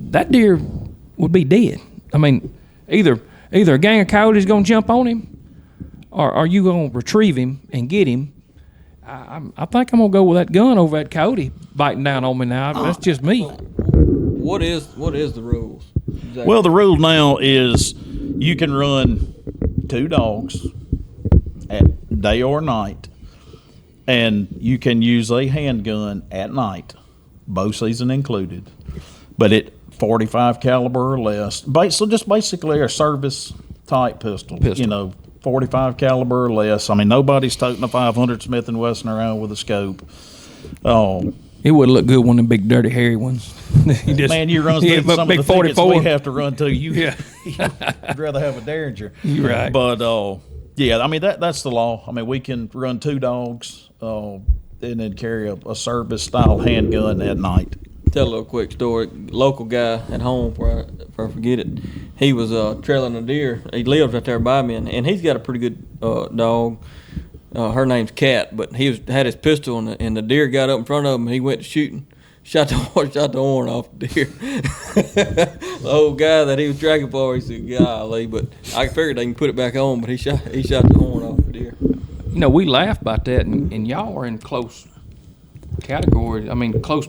That deer would be dead. I mean, either a gang of coyotes going to jump on him, or are you going to retrieve him and get him? I think I'm going to go with that gun over that coyote biting down on me now. That's just me. What is the rules? Exactly. Well, the rule now is you can run 2 dogs at day or night, and you can use a handgun at night, bow season included, but at 45 caliber or less. So just basically a service type pistol. You know, 45 caliber or less. I mean, nobody's toting a 500 Smith & Wesson around with a scope. It would look good, one of them big, dirty, hairy ones. Man, you run through some of big the tickets 44. we have to run to. You'd rather have a Derringer. You're right. But, yeah, I mean, that's the law. I mean, we can run 2 dogs and then carry a service-style handgun at night. Tell a little quick story. Local guy at home, before I forget it, he was trailing a deer. He lives right there by me, and he's got a pretty good dog. Her name's Cat, but he had his pistol, and the deer got up in front of him. And he went shooting, shot the horn off the deer. The old guy that he was tracking for, he said, "Golly!" But I figured they can put it back on. But he shot the horn off the deer. You know, we laugh about that, and y'all are in close category. I mean, close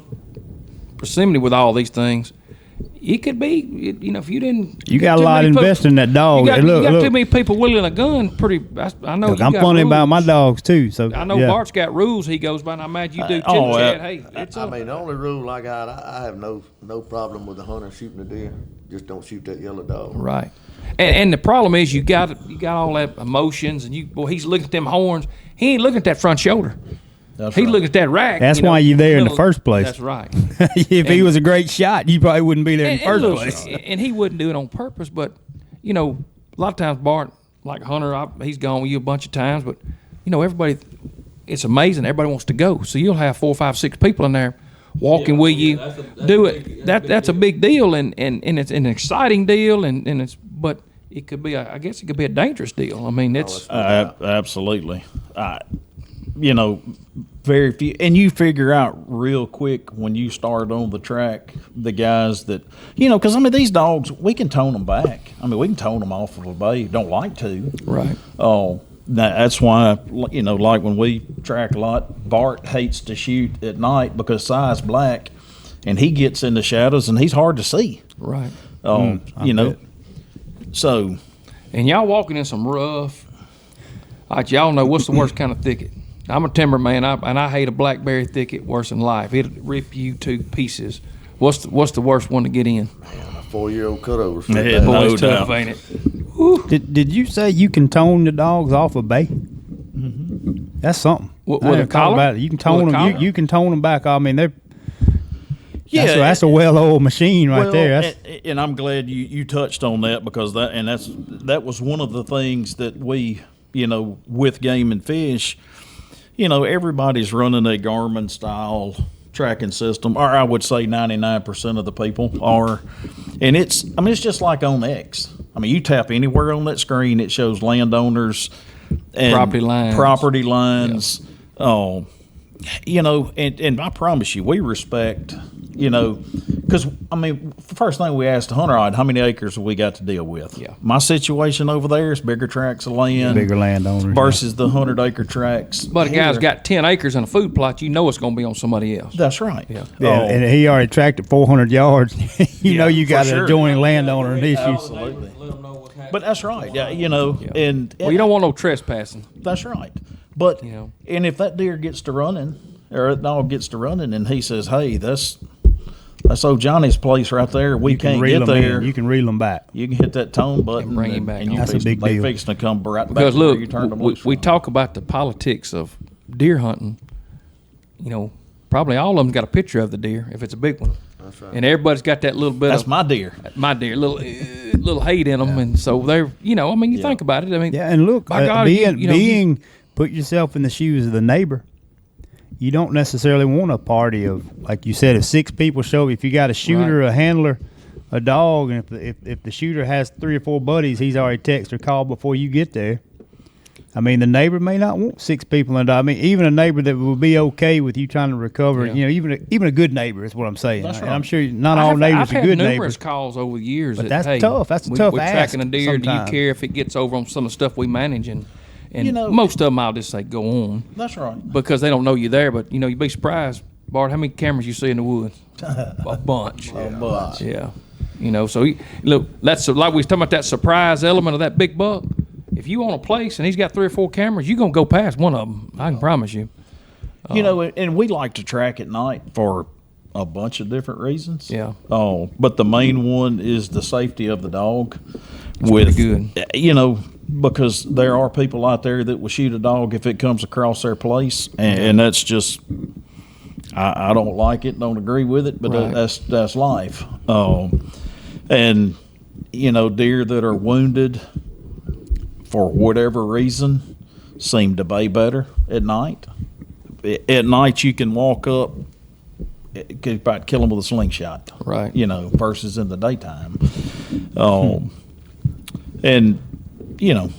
proximity with all these things. It could be, you know, if you didn't. You got a lot invested in that dog. You got, Look, too look. many people wielding a gun. I know. Look, you I'm got funny about rules. my dogs too. So I know yeah. Bart's got rules he goes by, and I imagine you do too, Oh, Chad. Hey, it's I mean, the only rule I got, I have no problem with the hunter shooting a deer. Just don't shoot that yellow dog. right. And the problem is you got all that emotions, and he's looking at them horns. He ain't looking at that front shoulder. That's He right. looking at that rack. That's why you're there in the first place. That's right. If he was a great shot, you probably wouldn't be there in the first look, place. and he wouldn't do it on purpose, but you know, a lot of times Bart, like Hunter, he's gone with you a bunch of times, but you know, everybody it's amazing. Everybody wants to go, so you'll have 4, 5, 6 people in there walking with you. That's a big deal, and it's an exciting deal, and it's but it could be I guess it could be a dangerous deal. I mean, it's Absolutely. Very few, and you figure out real quick when you start on the track the guys that because these dogs, we can tone them back. We can tone them off of a bay. Don't like to. right. Oh, that's why like when we track a lot, Bart hates to shoot at night because Si's black, and he gets in the shadows and he's hard to see. Right. So. And y'all walking in some rough. Like y'all know what's the worst kind of thicket. I'm a timberman, and I hate a blackberry thicket worse than life. It'll rip you to pieces. What's the worst one to get in? A 4-year-old cutovers. Yeah, Boy, no it's tough, doubt. ain't it? Did you say you can tone the dogs off a bay? Mm-hmm. That's something. With I a hadn't thought collar? about it. You can tone With a them. collar? You can tone them back. They're Yeah, that's a well-oiled machine right there. That's, and I'm glad you touched on that because that was one of the things that we, with Game and Fish, everybody's running a Garmin style tracking system, or I would say 99% of the people are, and it's just like on X. You tap anywhere on that screen, it shows landowners and Property lines. Oh, and I promise you, we respect. Because first thing we asked the hunter, how many acres have we got to deal with? Yeah. My situation over there is bigger tracts of land, bigger landowners versus the 100-acre tracts. But a guy's here. got 10 acres and a food plot, it's going to be on somebody else. That's right. Yeah. Yeah, and he already tracked it 400 yards. you got for an sure. adjoining landowner and issues. Absolutely. Let them know what's happening. But that's right. Yeah, and Well, you don't want no trespassing. that's right. But You know. and if that deer gets to running, or that dog gets to running, and he says, "Hey, that's old Johnny's place right there. We You can can't reel get them there." in. You can reel them back. You can hit that tone button And bring him back and on. That's a big they deal. fixing to come right back Because to where look, you turned them we loose from. talk about the politics of deer hunting. Probably all of them got a picture of the deer if it's a big one. That's right. And everybody's got that little bit That's of my deer. little hate in them, and so they're you think about it. Yeah, and look, by God, being put yourself in the shoes of the neighbor. You don't necessarily want a party of, like you said, if 6 people show up. If you got a shooter, a handler, a dog, and if the shooter has 3 or 4 buddies, he's already texted or called before you get there. The neighbor may not want 6 people in a dog. Even a neighbor that would be okay with you trying to recover. Yeah. Even a good neighbor is what I'm saying. That's And right. I'm sure not all neighbors I've are good had numerous neighbors. calls over the years. But that, that's hey, tough. That's a tough We're ask tracking a deer. sometimes. Do you care if it gets over on some of the stuff we manage? And You know- most of them I'll just say go on That's right. because they don't know you're there. But you'd be surprised, Bart, how many cameras you see in the woods? A bunch. But Yeah. So look, that's like we was talking about that surprise element of that big buck. If you own a place and he's got 3 or 4 cameras, you're going to go past one of them. I can promise you. and we like to track at night for a bunch of different reasons. Yeah. Oh, but the main one is the safety of the dog. pretty good. Because there are people out there that will shoot a dog if it comes across their place, and that's just. I don't like it, don't agree with it, but Right. that's life. And deer that are wounded for whatever reason seem to bay better at night. At night you can walk up, could about kill them with a slingshot, Right. versus in the daytime. And you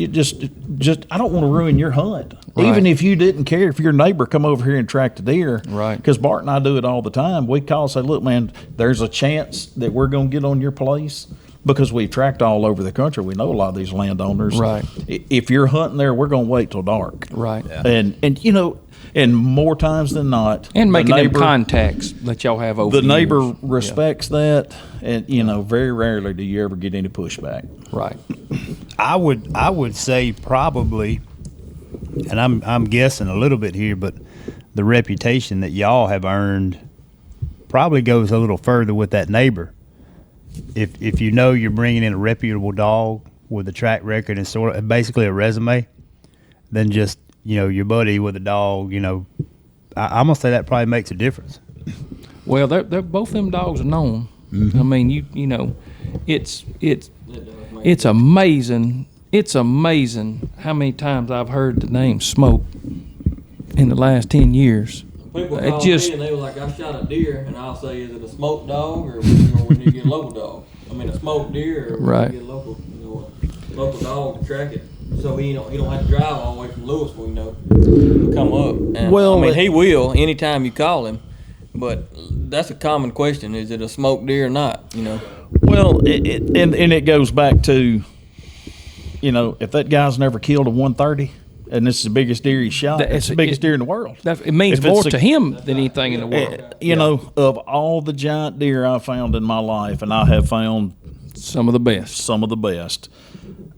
just I don't want to ruin your hunt. Right. Even if you didn't care if your neighbor come over here and tracked a deer. Right. Because Bart and I do it all the time. We call and say, look, man, there's a chance that we're going to get on your place because we've tracked all over the country. We know a lot of these landowners. Right. If you're hunting there, we're going to wait till dark. Right. And more times than not. And making the them neighbor, contacts that y'all have over the the neighbor years. respects that. And, very rarely do you ever get any pushback. Right. I would say probably, and I'm guessing a little bit here, but the reputation that y'all have earned probably goes a little further with that neighbor. If you're bringing in a reputable dog with a track record and sort of basically a resume, then just your buddy with a dog. I'm gonna say that probably makes a difference. Well, they're both them dogs are known. Mm-hmm. It's amazing. It's amazing how many times I've heard the name Smoke in the last 10 years. People It call just- me and they were like, I shot a deer, and I'll say, is it a smoked dog or we need to get a local dog? I mean, a smoked deer, or we Right. need to get a local dog to track it, so he don't have to drive all the way from Louisville, to come up. And, Well, I mean, he will anytime you call him, but that's a common question: is it a smoked deer or not? Well, and it goes back to, if that guy's never killed a 130, and this is the biggest deer he shot, it's the biggest deer in the world. It means If more it's a- to him than anything in the world. Of all the giant deer I've found in my life, and I have found Some of the best. some of the best,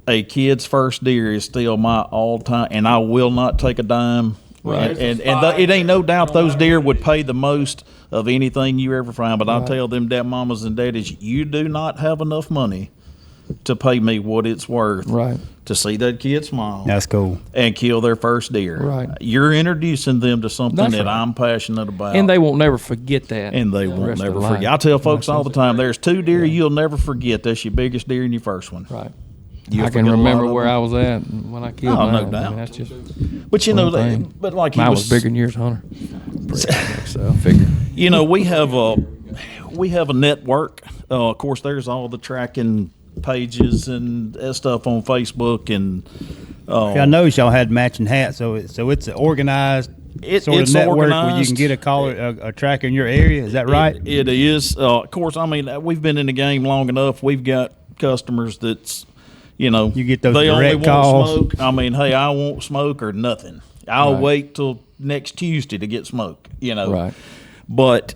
a kid's first deer is still my all-time, and I will not take a dime. Right. And it ain't no doubt those deer would pay the most of anything you ever find. But I'll tell them dad mamas and daddies, you do not have enough money to pay me what it's worth Right. to see that kid smile That's cool. and kill their first deer. Right. You're introducing them to something That's that right. I'm passionate about. And they won't never forget that. And they the won't rest of never their life. forget. I tell folks all the time, there's 2 deer you'll never forget. That's your biggest deer and your first one. Right. You'll I can forget a lot remember of where them. I was at when I killed Oh, no mine. I mean, doubt. that's just But one thing. but like he mine was bigger than yours, Hunter. So I figured. We have a network. Of course, there's all the tracking pages and stuff on Facebook, and I noticed y'all had matching hats, so it's an organized sort of it's network where you organized. can get a caller, a tracker in your area. Is that right? It is. Of course, I mean, we've been in the game long enough. We've got customers that's, you get those they only direct want calls. smoke. I mean, hey, I won't smoke or nothing. I'll Right. wait till next Tuesday to get smoke. Right. But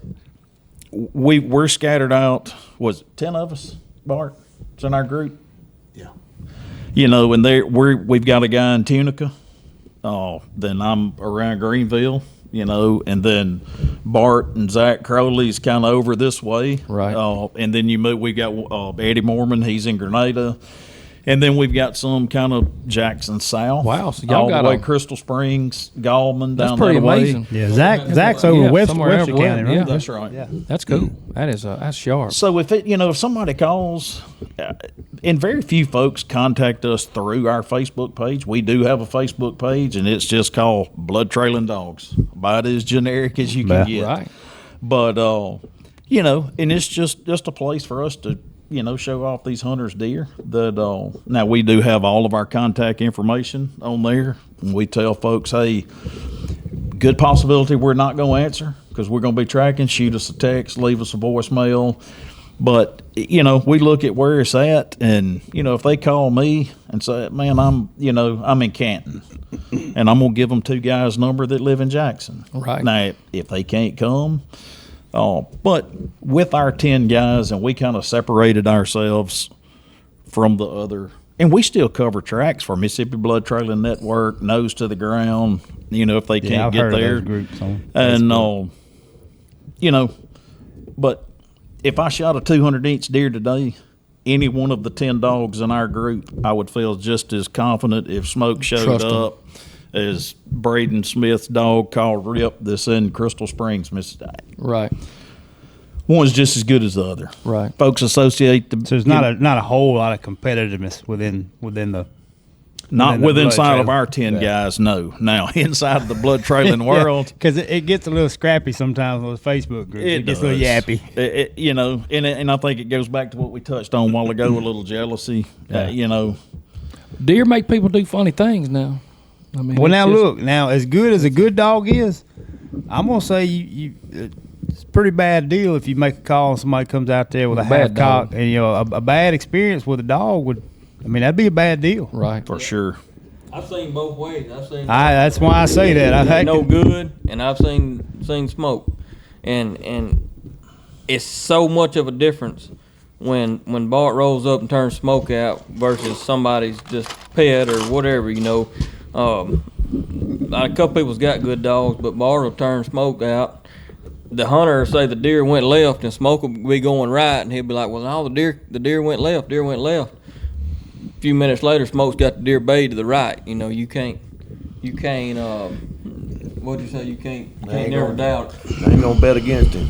we're scattered out. Was it 10 of us, Bart? It's in our group. Yeah. And we've got a guy in Tunica. Then I'm around Greenville. And then Bart and Zach Crowley's kind of over this way. Right. And then we got Eddie Mormon. He's in Grenada. And then we've got some kind of Jackson South. Wow, so y'all all got the way a- Crystal Springs, Gallman, That's down pretty that way. amazing. Yeah, Zach's over Yeah, Webster somewhere County, everywhere, right? yeah. That's right. Yeah. That's cool. That's sharp. So if somebody calls, and very few folks contact us through our Facebook page. We do have a Facebook page, and it's just called Blood Trailing Dogs. About as generic as you can Yeah. get. Right. But and it's just a place for us to show off these hunters' deer. That now we do have all of our contact information on there, and we tell folks, hey, good possibility we're not going to answer because we're going to be tracking. Shoot us a text, leave us a voicemail. But we look at where it's at, and if they call me and say, man, I'm in Canton, and I'm gonna give them 2 guys' number that live in Jackson. Right. Now, if they can't come, but with our 10 guys, and we kind of separated ourselves from the other, and we still cover tracks for Mississippi Blood Trailing Network, Nose to the Ground. If they Yeah, can't I've get heard of there, those groups on and Facebook. but if I shot a 200-inch deer today, any one of the 10 dogs in our group, I would feel just as confident if Smoke showed Trust 'em. up as Braden Smith's dog called Rip that's in Crystal Springs, Mississippi. Right. One's just as good as the other. Right. Folks associate the So there's not a whole lot of competitiveness within the. not the with blood inside of trail. our 10 guys, no. Now inside of the blood trailing world, because it gets a little scrappy sometimes on those Facebook groups. It gets a little does. yappy. And I think it goes back to what we touched on a while ago, a little jealousy. Deer make people do funny things now. I mean, Well, it's now just- look, now as good as a good dog is, I'm gonna say it's a pretty bad deal if you make a call and somebody comes out there with a Bad half cock, dog. and a bad experience with a dog would. I mean, that'd be a bad deal. Right. For sure. I've seen both ways. I've seen That's why I say that. I no good, and I've seen smoke, and it's so much of a difference when Bart rolls up and turns smoke out versus somebody's just pet or whatever. A couple people's got good dogs, but Bart will turn smoke out. The hunter will say the deer went left, and smoke will be going right, and he'll be like, "Well, no, the deer went left. Deer went left." A few minutes later, smoke's got the deer bayed to the right. You can't. What'd you say? You can't never doubt it. I ain't gonna bet against him.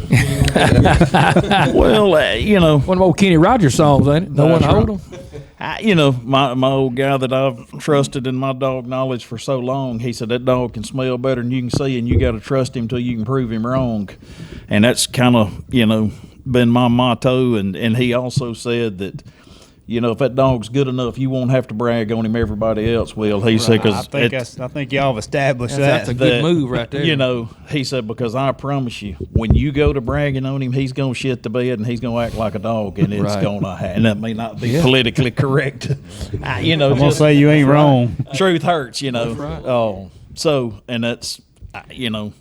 Well, One of old Kenny Rogers songs, ain't it? No one That's hold right. them. My old guy that I've trusted in my dog knowledge for so long, he said that dog can smell better than you can see, and you got to trust him till you can prove him wrong. And that's kind of, been my motto. And he also said that, if that dog's good enough, you won't have to brag on him. Everybody else will. He said, because I think y'all have established That's a good move right there. He said, because I promise you, when you go to bragging on him, he's gonna shit the bed and he's gonna act like a dog, and it's gonna happen. And that may not be politically correct. I'm gonna say you ain't wrong. Truth hurts, That's right. Oh, so and that's,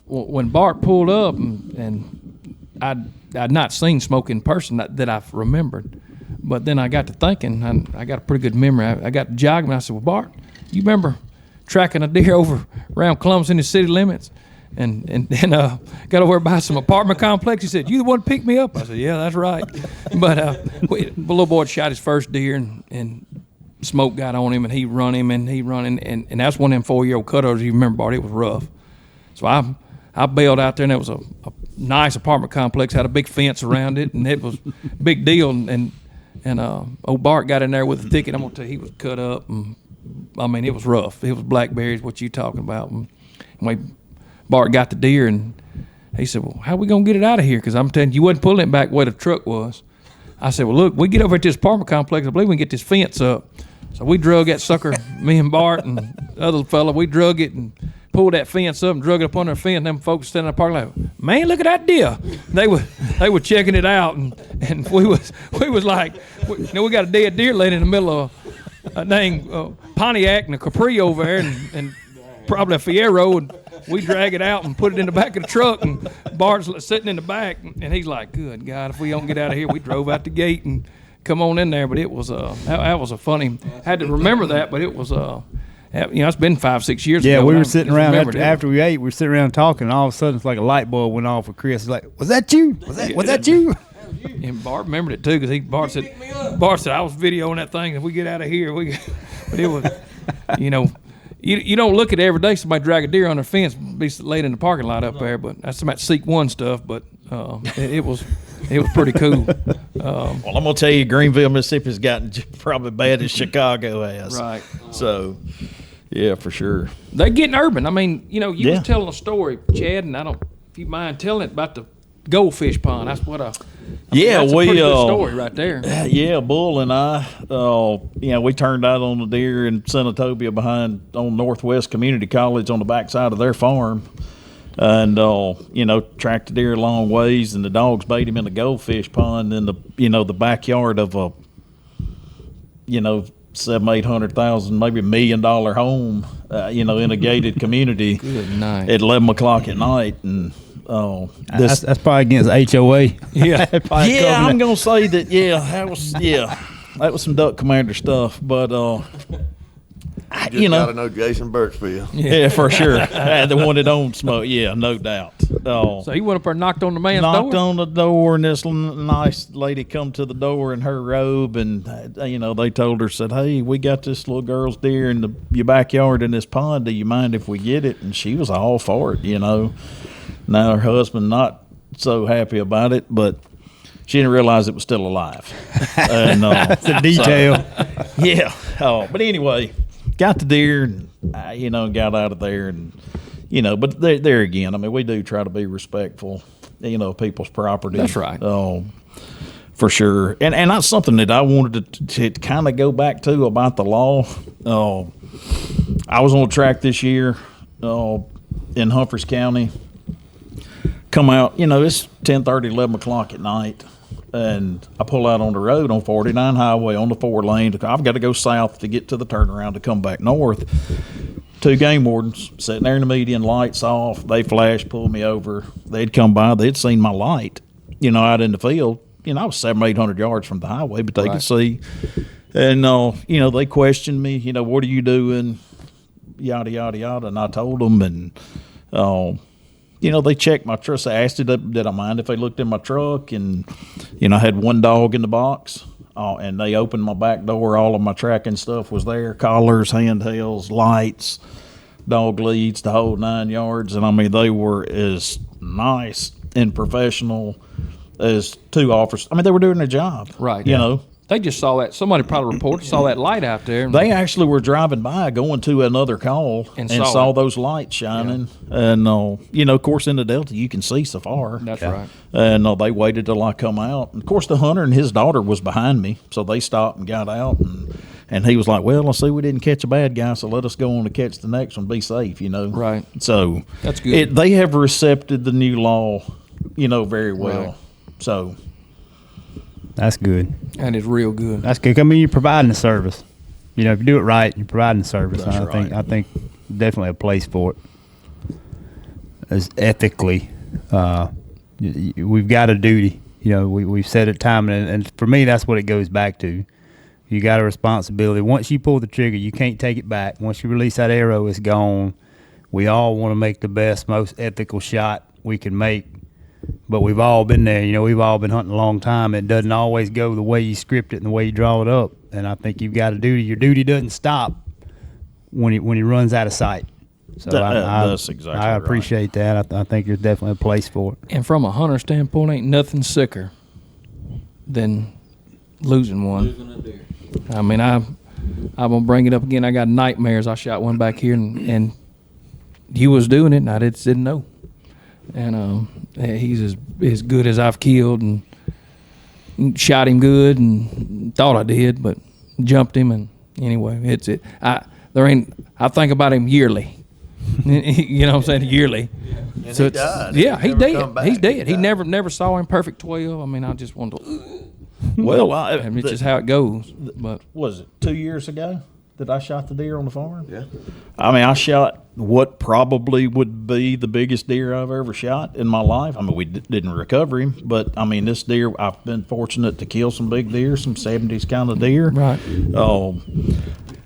When Bart pulled up, and I'd not seen Smoke in person that I've remembered. But then I got to thinking, and I got a pretty good memory. I got to jogging, and I said, well, Bart, you remember tracking a deer over around Columbus in the city limits? And then got over by some apartment complex. He said, you the one to pick me up? I said, yeah, that's right. But the little boy shot his first deer, and Smoke got on him, and he run him, and and that's one of them 4-year-old cutovers. You remember, Bart, it was rough. So I bailed out there, and it was a nice apartment complex, had a big fence around it, and it was a big deal. And old Bart got in there with a thicket. I'm gonna tell you, he was cut up, and I mean, it was rough. It was blackberries, what you talking about. And Bart got the deer, and he said, well, how we gonna get it out of here? Because I'm telling you, wasn't pulling it back where the truck was. I said, well, look, we get over at this apartment complex. I believe we can get this fence up. So we drug that sucker, me and Bart and the other fella, we drug it and pulled that fence up and drug it up under the fence. And them folks standing in the parking lot, man, look at that deer. They were checking it out, and we was like, we got a dead deer laying in the middle of a dang Pontiac and a Capri over there, and probably a Fiero, and we drag it out and put it in the back of the truck, and Bart's sitting in the back, and he's like, good God, if we don't get out of here. We drove out the gate and come on in there, but it was that was a funny. Had to remember that, but it was it's been 5-6 years ago. Yeah, we were sitting around after we ate. We were sitting around talking, and all of a sudden, it's like a light bulb went off for Chris. He's like, "Was that you? Was that you?" And Bart remembered it too, because Bart said, "I was videoing that thing. If we get out of here, but it was, you don't look at it every day. Somebody drag a deer on their fence, be laid in the parking lot up there. But that's some of that Seek One stuff. But it was pretty cool. Well, I'm gonna tell you, Greenville, Mississippi's gotten probably bad as Chicago has. Right. So, yeah, for sure. They getting urban. I mean, you was telling a story, Chad, and I don't, if you mind telling it about the goldfish pond. That's what that's a pretty good story right there. Yeah, Bull and I, we turned out on the deer in Senatobia on Northwest Community College on the backside of their farm. And, tracked the deer a long ways, and the dogs bait him in the goldfish pond in the backyard of a, $700,000-800,000, maybe $1 million home, in a gated community. Good night. At 11 o'clock at night. And, that's probably against HOA. Yeah. I'm going to say that, that was some Duck Commander stuff, but, gotta know Jason Birchfield. Yeah, for sure. The one that owns Smoke. Yeah, no doubt. So he went up there and knocked on the man's door? Knocked on the door, and this nice lady come to the door in her robe, and, they told her, said, hey, we got this little girl's deer in your backyard in this pond. Do you mind if we get it? And she was all for it, Now her husband not so happy about it, but she didn't realize it was still alive. And, that's a detail. So, but anyway, got the deer, and, got out of there, and, but there again, I mean, we do try to be respectful, of people's property. That's right. For sure. And that's something that I wanted to kind of go back to about the law. I was on a track this year in Humphreys County. Come out, it's 10:30, 11 o'clock at night, and I pull out on the road on 49 highway on the 4-lane. I've got to go south to get to the turnaround to come back north. 2 game wardens sitting there in the median, lights off. They flashed, pulled me over. They'd come by. They'd seen my light, out in the field. I was 700-800 yards from the highway, but they could see. And, they questioned me, what are you doing? Yada, yada, yada. And I told them, and, they checked my truck. I asked did I mind if they looked in my truck? And, I had 1 dog in the box. And they opened my back door. All of my tracking stuff was there. Collars, handhelds, lights, dog leads, the whole 9 yards. And, I mean, they were as nice and professional as 2 officers. I mean, they were doing their job. Right. They just saw that. Somebody probably reported, saw that light out there. They actually were driving by, going to another call, And and saw saw it. those lights shining. And of course, in the Delta, you can see so far. That's right. And they waited till I come out. And of course, the hunter and his daughter was behind me, so they stopped and got out. And he was like, "Well, I see we didn't catch a bad guy, so let us go on to catch the next one. Be safe, Right. So That's good. They have accepted the new law, very well. Right. So That's good. That is real good. That's good. I mean, you're providing a service. If you do it right, you're providing a service. That's I think definitely a place for it. As ethically, we've got a duty. We've said it time and for me, that's what it goes back to. You got a responsibility. Once you pull the trigger, you can't take it back. Once you release that arrow, it's gone. We all want to make the best, most ethical shot we can make. But we've all been there. We've all been hunting a long time. It doesn't always go the way you script it and the way you draw it up. And I think you've got a duty. Your duty doesn't stop when he runs out of sight. So that's exactly I right. appreciate that. I think there's definitely a place for it. And from a hunter standpoint, ain't nothing sicker than losing one. Losing a deer. I mean, I'm gonna bring it up again. I got nightmares. I shot one back here, and he was doing it, and I just didn't know. And he's as good as I've killed, and shot him good, and thought I did, but jumped him. And anyway, I think about him yearly. You know what I'm saying? Yearly. And So he it's- died. Yeah, He he never dead. come back. He's dead. He died. never saw him perfect 12. I mean, I just wanted to. Well, I mean, it's just how it goes. But was it 2 years ago that I shot the deer on the farm? Yeah. I mean, I shot what probably would be the biggest deer I've ever shot in my life. I mean, we didn't recover him, but I mean, this deer, I've been fortunate to kill some big deer, some 70s kind of deer. Right.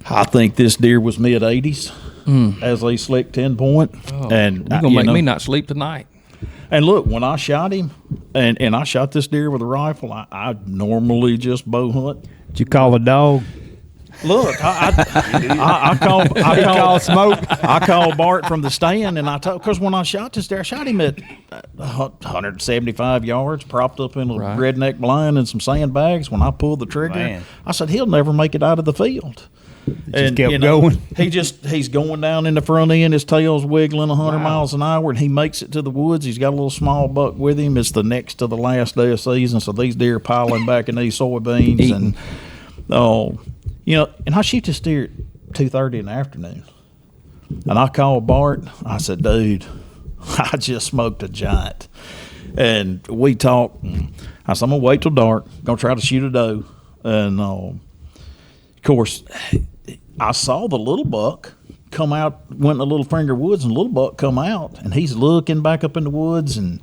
I think this deer was mid 80s as a slick 10 point. And you're gonna make me not sleep tonight. And look, when I shot him, and I shot this deer with a rifle, I normally just bow hunt. Did you call a dog? Look, I called Smoke. I called Bart from the stand, and I told, because when I shot this deer, I shot him at 175 yards, propped up in a Right. redneck blind and some sandbags. When I pulled the trigger, Man. I said, he'll never make it out of the field. Just kept going. He's going down in the front end. His tail's wiggling 100 miles an hour, and he makes it to the woods. He's got a little small buck with him. It's the next to the last day of season, so these deer piling back in these soybeans, Eating. and I shoot this deer at 2:30 in the afternoon, and I called Bart. I said, "Dude, I just smoked a giant," and we talked. I said, "I'm gonna wait till dark. Gonna try to shoot a doe," and of course, I saw the little buck come out, went in the Little Finger Woods, and the little buck come out, and he's looking back up in the woods, and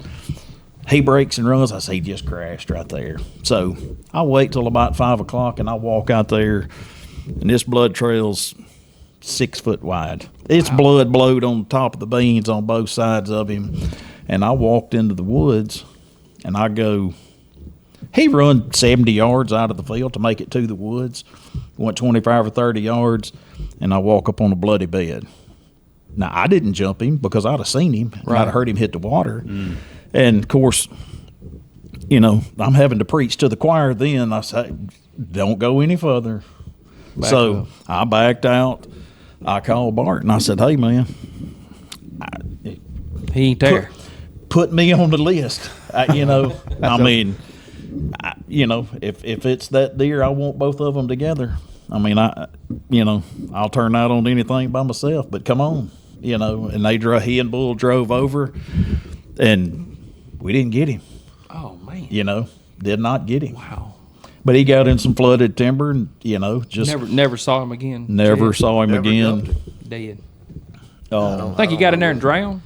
he breaks and runs. I say, he just crashed right there. So I wait till about 5 o'clock, and I walk out there, and this blood trail's 6 foot wide. It's blood blowed on top of the beans on both sides of him. And I walked into the woods, and I go, he run 70 yards out of the field to make it to the woods. Went 25 or 30 yards, and I walk up on a bloody bed. Now, I didn't jump him because I'd have seen him. And I'd have heard him hit the water. And, of course, I'm having to preach to the choir then. I say, don't go any further. So I backed out. I called Bart, and I said, hey, man, He ain't there. put me on the list. If it's that deer, I want both of them together. I mean, I'll turn out on anything by myself, but come on, and he and Bull drove over, and we didn't get him, Oh man. did not get him. Wow. But he got in some flooded timber, and, just Never saw him again. never Dead. saw him Never again. jumped Dead. Oh, Think he got in there and drowned?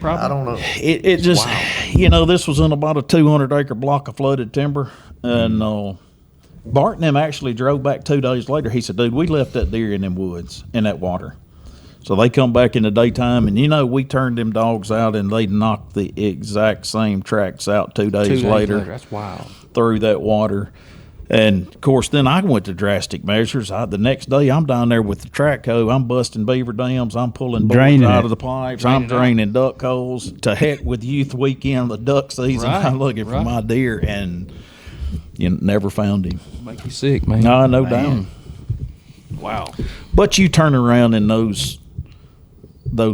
Probably. I don't know. it just, this was in about a 200-acre block of flooded timber, and Bart and them actually drove back 2 days later. He said, dude, we left that deer in them woods, in that water. So they come back in the daytime, and we turned them dogs out, and they knocked the exact same tracks out 2 days, 2 days later That's wild. through that water. And, of course, then I went to drastic measures. The next day, I'm down there with the track hoe. I'm busting beaver dams. I'm pulling bulls Draining out it. of the pipes. Draining I'm draining duck holes. To heck with youth weekend, the duck season. Right, I'm looking for right. my deer. And You never found him. Make you sick, man. No doubt. Man. Wow. But you turn around and those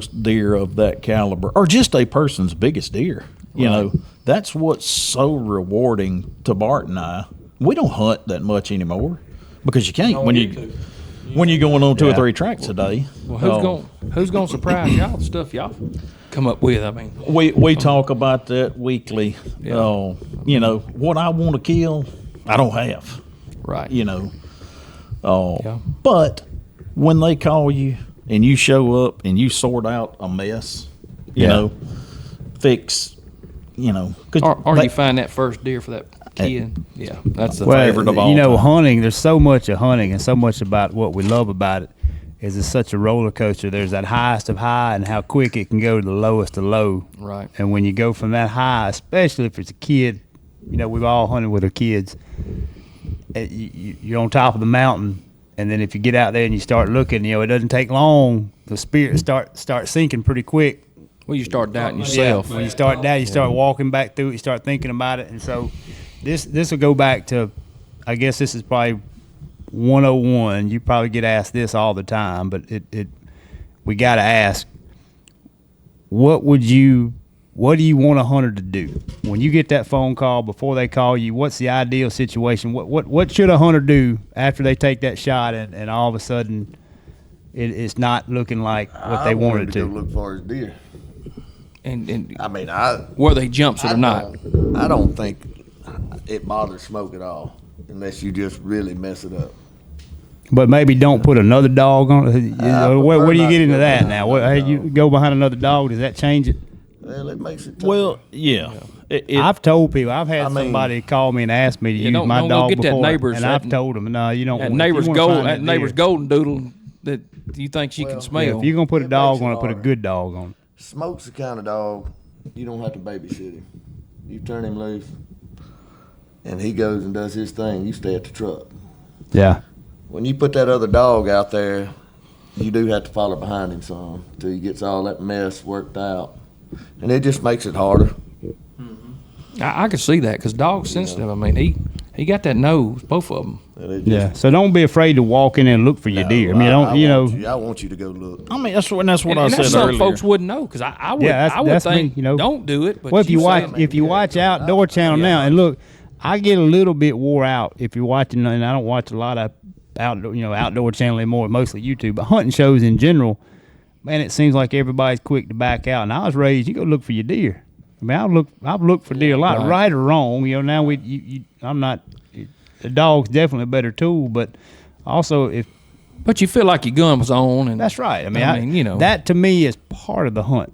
deer of that caliber are just a person's biggest deer. You know, that's what's so rewarding to Bart and I. We don't hunt that much anymore because you can't when you're going on 2 or 3 tracks a day. Well, who's gonna surprise y'all? The stuff y'all come up with. I mean, we talk about that weekly. Yeah. You know what I want to kill, I don't have. right? You know. Yeah. But when they call you and you show up and you sort out a mess, you know, fix, you know, Or you find that first deer for that kid. Yeah, that's the favorite of all You know, time. hunting. There's so much of hunting, and so much about what we love about it. Is it's such a roller coaster. There's that highest of high, and how quick it can go to the lowest of low. Right. And when you go from that high, especially if it's a kid, you know, we've all hunted with our kids. You're on top of the mountain, and then if you get out there and you start looking, you know, it doesn't take long. The spirit start sinking pretty quick. Well, you start doubting yourself. When you start down, you start walking back through it, you start thinking about it. And so this will go back to, I guess this is probably 101. You probably get asked this all the time, but we got to ask, what do you want a hunter to do? When you get that phone call, before they call you, what's the ideal situation? What should a hunter do after they take that shot and all of a sudden it's not looking like what they wanted it to to? go look for his deer. And I mean, whether he jumps it or not. I don't think it bothers Smoke at all, unless you just really mess it up. But maybe don't put another dog on it. Where do you not get into to go that behind now? another You dog. go behind another dog, does that change it? Well, it makes it tough. Well, yeah. I've told people, I've had I mean- somebody call me and ask me to use don't- my don't go dog get that before, neighbor's- and I've that- told them, no, you don't. That want it. If you neighbor's wanna gold, find that neighbor's deer, golden doodle that you think she can Well, smell. yeah, if you're gonna put a It dog makes it on it, put a hard. good dog on it. Smoke's the kind of dog you don't have to babysit him. You turn him loose, and he goes and does his thing. You stay at the truck. Yeah, When you put that other dog out there, you do have to follow behind him some till he gets all that mess worked out, and it just makes it harder. I could see that because dog's sensitive. I mean, he got that nose, both of them. And it just, yeah. So don't be afraid to walk in and look for your deer. I mean, I want you to go look. I mean, that's what I And said that's something earlier. folks wouldn't know because I would Yeah, I would that's me, think you know. don't do it. But Well, if you say- watch Outdoor Channel now, and look, I get a little bit wore out if you're watching, and I don't watch a lot of Outdoor Channel anymore, mostly YouTube, but hunting shows in general. Man, it seems like everybody's quick to back out. And I was raised, you go look for your deer. I mean, I've looked for deer a lot, right or wrong. You know, now I'm not. The dog's definitely a better tool, but also But you feel like your gun was on, and that's right. I mean, that that to me is part of the hunt.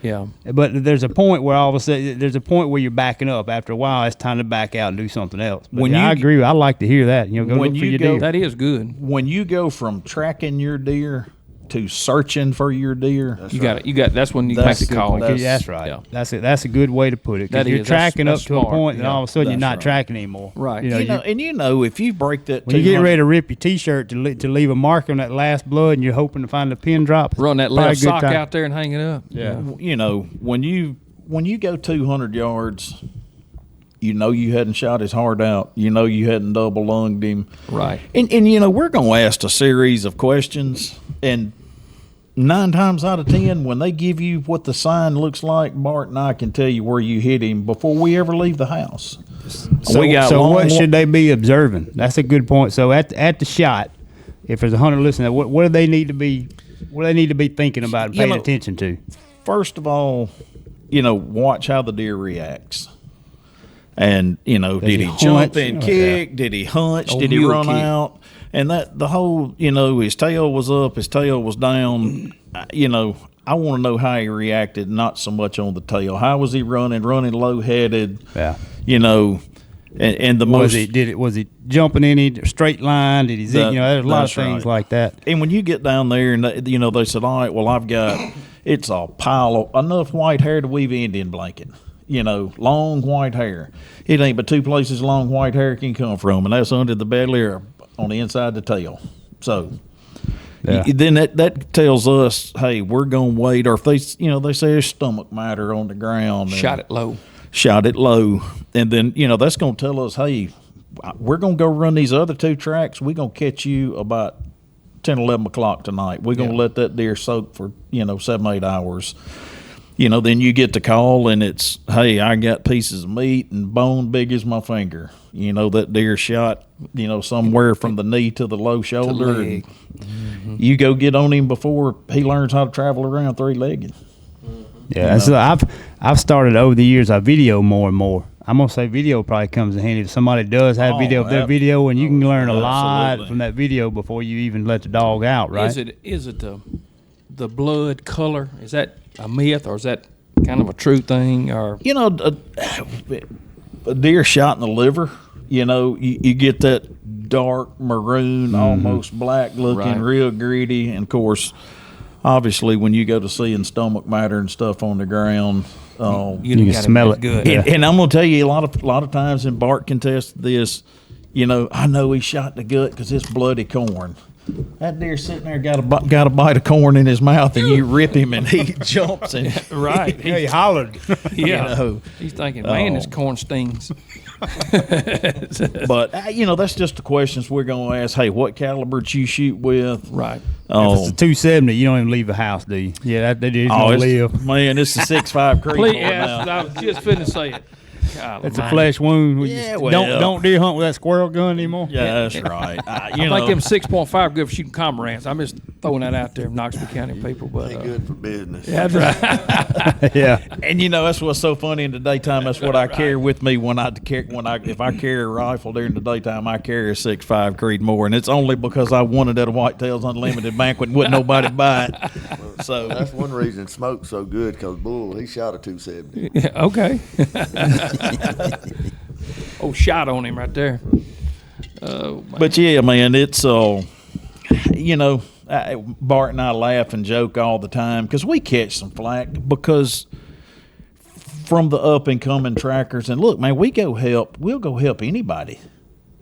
yeah. But there's a point where all of a sudden, there's a point where you're backing up. After a while, it's time to back out and do something else. But When I you- agree. I like to hear that. You know, go when look for you your go- deer. That is good. When you go from tracking your deer to searching for your deer, You got. That's when you make That's the good. call. That's right. Yeah. That's a good way to put it. 'Cause That you're is. That's tracking up to a smart. point, and Yeah, all of a sudden you're that's not right. tracking anymore. Right. You know, if you break that, when you get 200 ready to rip your T-shirt to leave a mark on that last blood, and you're hoping to find a pin drop, it's Run that probably a left good sock time. out there and hang it up. Yeah. you know, when you go 200 yards, you know you hadn't shot his heart out. You know you hadn't double lunged him. Right. And you know, we're going to ask a series of questions, and 9 times out of 10, when they give you what the sign looks like, Bart and I can tell you where you hit him before we ever leave the house. So, what should they be observing? That's a good point. So at the shot, if there's a hunter listening, what do they need to be? What do they need to be thinking about and paying attention to? First of all, you know, watch how the deer reacts. And, you know, did he he jump hunch? and kick? Did he hunch? Old Did he mule run kick. out? And that the whole, you know, his tail was up, his tail was down. You know, I want to know how he reacted, not so much on the tail. How was he running low headed? Yeah. You know, and the Was most. was he jumping any straight line? Did he zig? You know, there's a lot of That's things right. like that. And when you get down there and you know they said, all right, well I've got it's a pile of enough white hair to weave an Indian blanket. You know, long white hair. It ain't but 2 places long white hair can come from, and that's under the belly or on the inside of the tail. So Yeah. then that tells us, hey, we're gonna wait. Or if they say there's stomach matter on the ground, and Shot it low. shot it low, and then you know that's gonna tell us, hey, we're going to go run these other 2 tracks. We're going to catch you about 10, 11 o'clock tonight. We're going to let that deer soak for, 7, 8 hours. Then you get the call, and it's, hey, I got pieces of meat and bone big as my finger. That deer shot, somewhere from the knee to the low shoulder. And you go get on him before he learns how to travel around 3-legged. Yeah, so I've started over the years. I video more and more. I'm gonna say video probably comes in handy if somebody does have video of their video, and you can learn a lot from that video before you even let the dog out. Right? Is it the blood color? Is that a myth, or is that kind of a true thing? Or a deer shot in the liver. You get that dark maroon, almost black looking, real greedy, and of course. Obviously, when you go to seeing stomach matter and stuff on the ground, you can smell it. Good. And I'm gonna tell you, a lot of times, and Bart can test this. I know he shot the gut because it's bloody corn. That deer sitting there got a bite of corn in his mouth, and you rip him, and he jumps and he hollered. Yeah, he's thinking, man, this corn stings. But that's just the questions we're gonna ask. Hey, what caliber did you shoot with? Right. If it's a 270, you don't even leave the house, do you? Yeah, that dude's gonna live. Man, it's a 6.5 Creedmoor now. I was just finna say it. God, it's a flesh wound. Don't deer hunt with that squirrel gun anymore. Yeah, that's right. I think them 6.5 good for shooting cormorants. I'm just throwing that out there, Knoxville County people. But good for business. Yeah, that's right. Yeah, and that's what's so funny in the daytime. That's what I carry with me if I carry a rifle during the daytime. I carry a 6.5 Creedmoor, and it's only because I wanted at a Whitetails Unlimited banquet and wouldn't nobody buy it. So that's one reason Smoke's so good, because Bull, he shot a 270. Yeah, okay. Shot on him right there. But yeah, man, it's Bart and I laugh and joke all the time because we catch some flack because from the up and coming trackers, and look, man, we'll go help anybody.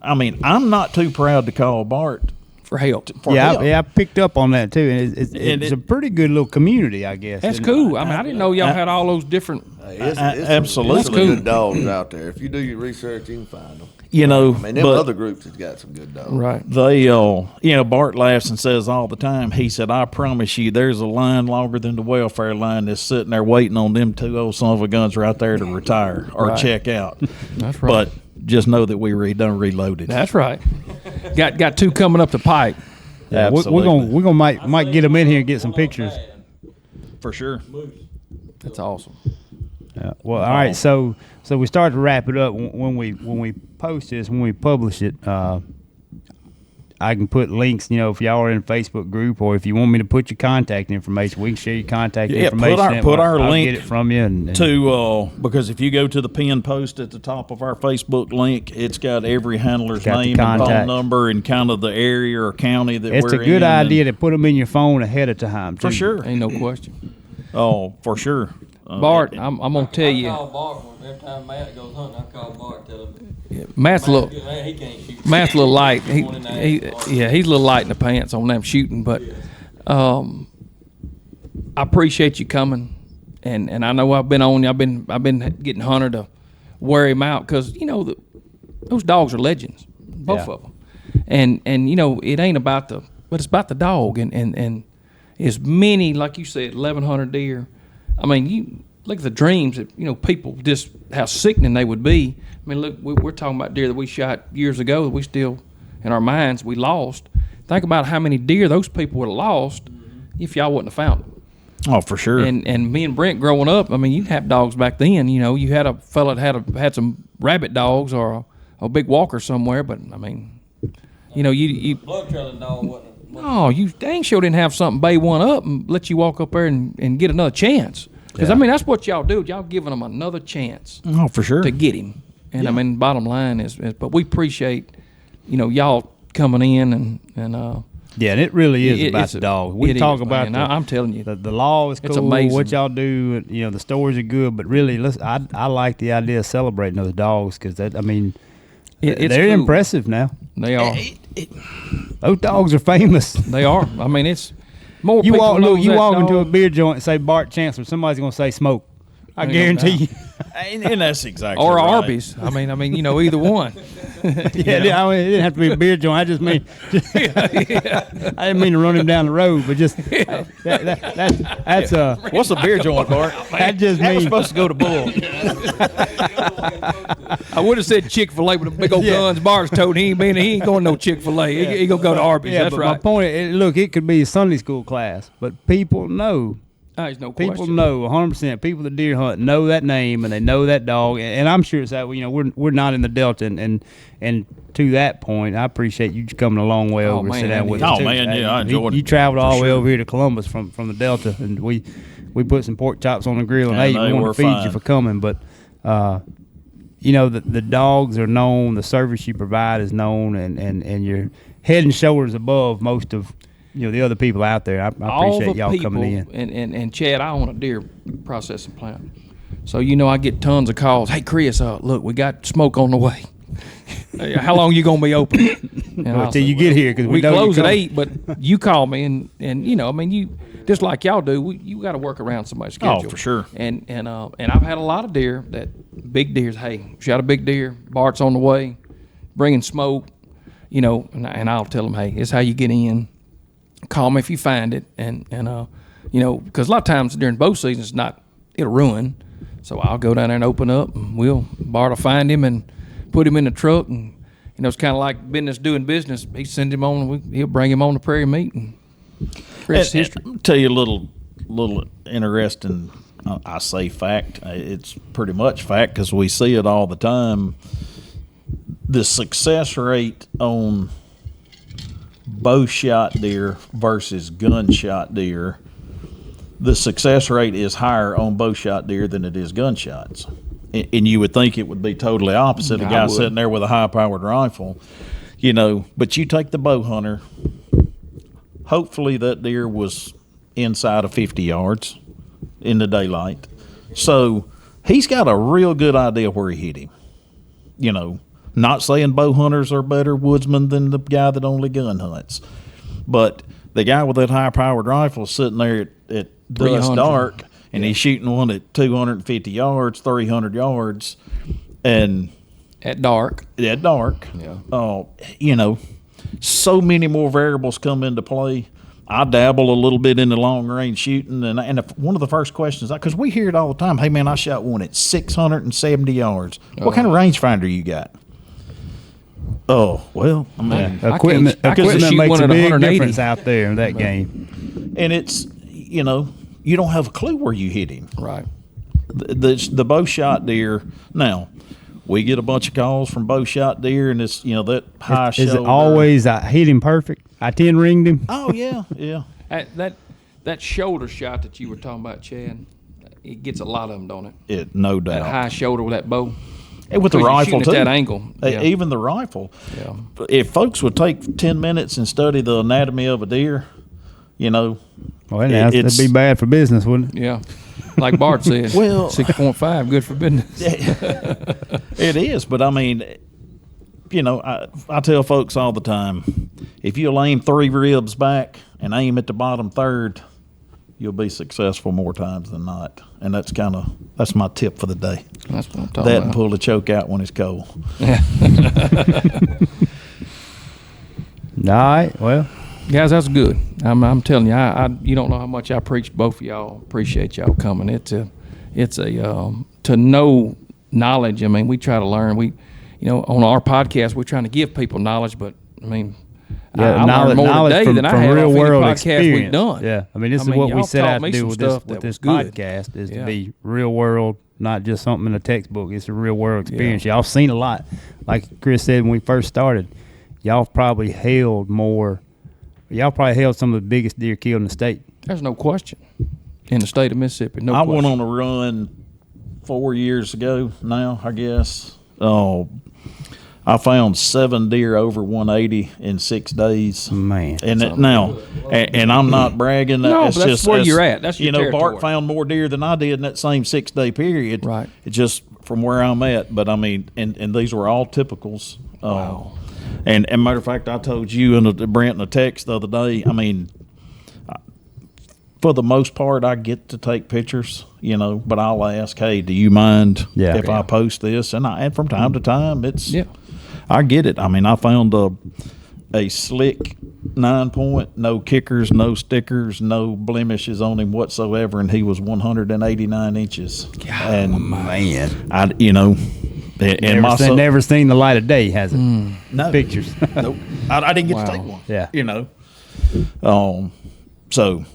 I mean, I'm not too proud to call Bart for help. I picked up on that too, and it's a pretty good little community, I guess. That's cool. I mean, I didn't know y'all had all those different. It's absolutely some good dogs out there. If you do your research, you can find them. Them other groups has got some good dogs. Right. They, Bart laughs and says all the time, he said, I promise you, there's a line longer than the welfare line that's sitting there waiting on them 2 old son of a guns right there to retire or check out. That's right. But just know that we done reloaded. That's right. Got 2 coming up the pipe. Yeah, we're gonna might get them in here and get some pictures. For sure. That's awesome. Yeah. Well, all right. So we start to wrap it up. When we post this, when we publish it, I can put links. If y'all are in a Facebook group, or if you want me to put your contact information, we can share your contact information. Put our I'll link get it from you to because if you go to the pinned post at the top of our Facebook link, it's got every handler's name and phone number and kind of the area or county that we're in. It's a good idea to put them in your phone ahead of time. For sure, ain't no question. Oh, for sure. Bart, I'm gonna tell you. I call Bart every time Matt goes hunting. I call Bart, tell him. Matt's a little. He can't shoot. Matt's a little light. He's a little light in the pants on them shooting. But I appreciate you coming, and I know I've been on you. I've been getting Hunter to wear him out because those dogs are legends, both of them, and it ain't about but it's about the dog and as many, like you said, 1,100 deer. I mean, you look at the dreams that people just how sickening they would be. I mean, look, we're talking about deer that we shot years ago that we still, in our minds, we lost. Think about how many deer those people would have lost if y'all wouldn't have found them. Oh, for sure. And me and Brent growing up, I mean, you have dogs back then. You had a fella that had some rabbit dogs or a big walker somewhere, but I mean, you blood trailing dog wasn't. Oh, you dang sure didn't have something bay one up and let you walk up there and get another chance. Because, I mean, that's what y'all do. Y'all giving them another chance. Oh, for sure. To get him. And, I mean, bottom line is but we appreciate, y'all coming in and yeah, and it really is about the dog. We talk about I'm telling you. The law is cool. It's amazing. What y'all do, the stories are good. But really, I like the idea of celebrating those dogs because, they're cool. Impressive now. They are. Those dogs are famous. They are. I mean, it's more you people walk into a dog. beer joint and say Bart Chancellor, somebody's going to say Smoke. I guarantee you. And that's exactly or right. Arby's. I mean, either one. Yeah, I mean, it didn't have to be a beer joint. I just mean, I didn't mean to run him down the road, but just that's What's a beer joint, Bart? that just We're means supposed to go to Bull. I would have said Chick-fil-A with the big old guns. Bart's told he ain't going no Chick-fil-A. He gonna go to Arby's. yeah. That's But right. my point, look, it could be a Sunday school class, but people know. There's no People question. know 100%. People that deer hunt know that name and they know that dog, and I'm sure it's that. We're not in the Delta, and to that point, I appreciate you coming a long way over and man, sit down I with did. us. Oh, man, yeah, I enjoyed You it, traveled all the way sure. over here to Columbus from the Delta, and we put some pork chops on the grill and And ate. they We want were to feed you fine. for coming, but the dogs are known. The service you provide is known, and you're head and shoulders above most of the other people out there. I All appreciate the y'all people, coming in. and Chad, I own a deer processing plant. So, I get tons of calls. Hey, Chris, look, we got smoke on the way. How long you going to be open? And I'll Till say, you get here, because we know you close at come. 8, but you call me, and you, just like y'all do, you got to work around somebody's schedule. Oh, for sure. And I've had a lot of deer, big deers, hey, shot a big deer, Bart's on the way, bringing smoke, and I'll tell them, hey, it's how you get in. Call me if you find it, and because a lot of times during bow season it'll ruin, so I'll go down there and open up, and Bart will find him and put him in the truck, and it's kind of like business doing business. He sends him on, he'll bring him on the prairie meat, and rest is history. I'll tell you a little interesting. I say fact. It's pretty much fact because we see it all the time. The success rate on bow shot deer versus gunshot deer, the success rate is higher on bow shot deer than it is gunshots. And you would think it would be totally opposite. A I guy would. sitting there with a high powered rifle, but you take the bow hunter, hopefully that deer was inside of 50 yards in the daylight. So he's got a real good idea where he hit him. Not saying bow hunters are better woodsmen than the guy that only gun hunts, but the guy with that high-powered rifle sitting there at dusk 300. dark, and he's shooting one at 250 yards, 300 yards, and At dark. at dark. Yeah. So many more variables come into play. I dabble a little bit in the long-range shooting, and one of the first questions, because we hear it all the time, hey, man, I shot one at 670 yards. What kind of rangefinder you got? Oh, well, I mean, Equipment I can't shoot makes one a at big 180. difference out there in that game. and it's, you don't have a clue where you hit him. Right. The bow shot deer, now, we get a bunch of calls from bow shot deer, and it's, that high Is shoulder. it always I hit him perfect? I 10 ringed him. Oh, yeah, yeah. That shoulder shot that you were talking about, Chad, it gets a lot of them, don't it? No That doubt. high shoulder with that bow. And with the Because you're rifle, shooting too. at that angle. Yeah. Even the rifle. Yeah. If folks would take 10 minutes and study the anatomy of a deer, Well, that'd be bad for business, wouldn't it? Yeah. Like Bart said, Well- 6.5, good for business. it is. But, I mean, I tell folks all the time, if you'll aim 3 ribs back and aim at the bottom third, you'll be successful more times than not. And that's my tip for the day. That's what I'm talking That and about. pull the choke out when it's cold. All right. Well, Guys, that's good. I'm telling you, you don't know how much I preach both of y'all. Appreciate y'all coming. It's a to know knowledge. I mean, we try to learn. We, on our podcast, we're trying to give people knowledge, but I mean, I learned more today than I have real off any world podcast experience. we've done. Yeah, I mean, this is what we y'all set taught out me to do some with this stuff that this was good. podcast is Yeah. to be real world, not just something in a textbook. It's a real world experience. Y'all seen a lot. Like Chris said when we first started, y'all probably held some of the biggest deer killed in the state. There's no question in the state of Mississippi. No I question. went on a run 4 years ago now, I guess. Oh, I found 7 deer over 180 in 6 days. Man. And and I'm not bragging. No, it's but that's just where you're at. That's your Bart territory. found more deer than I did in that same 6-day period. Right. It's just from where I'm at. But I mean, and these were all typicals. Wow. And matter of fact, I told you and Brent in a text the other day. I mean, for the most part, I get to take pictures, but I'll ask, hey, do you mind if I post this? And from time to time, I get it. I mean, I found a slick 9-point, no kickers, no stickers, no blemishes on him whatsoever, and he was 189 inches. God, and man, never seen the light of day, has it? No Pictures. Nope. I didn't get to take one. Yeah, so.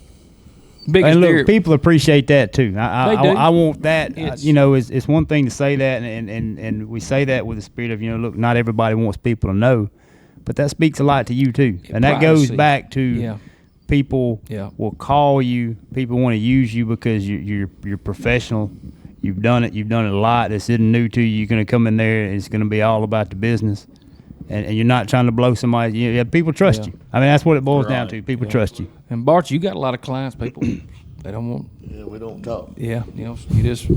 And look, people appreciate that too. I want that. It's one thing to say that, and we say that with the spirit of look, not everybody wants people to know, but that speaks a lot to you too, and that goes back to people will call you. People want to use you because you're professional. You've done it a lot. This isn't new to you. You're going to come in there, and it's going to be all about the business, and you're not trying to blow somebody. People trust you. I mean, that's what it boils down to. People trust you. And Bart, you got a lot of clients. People, they don't want. Yeah, we don't talk. Yeah, you just you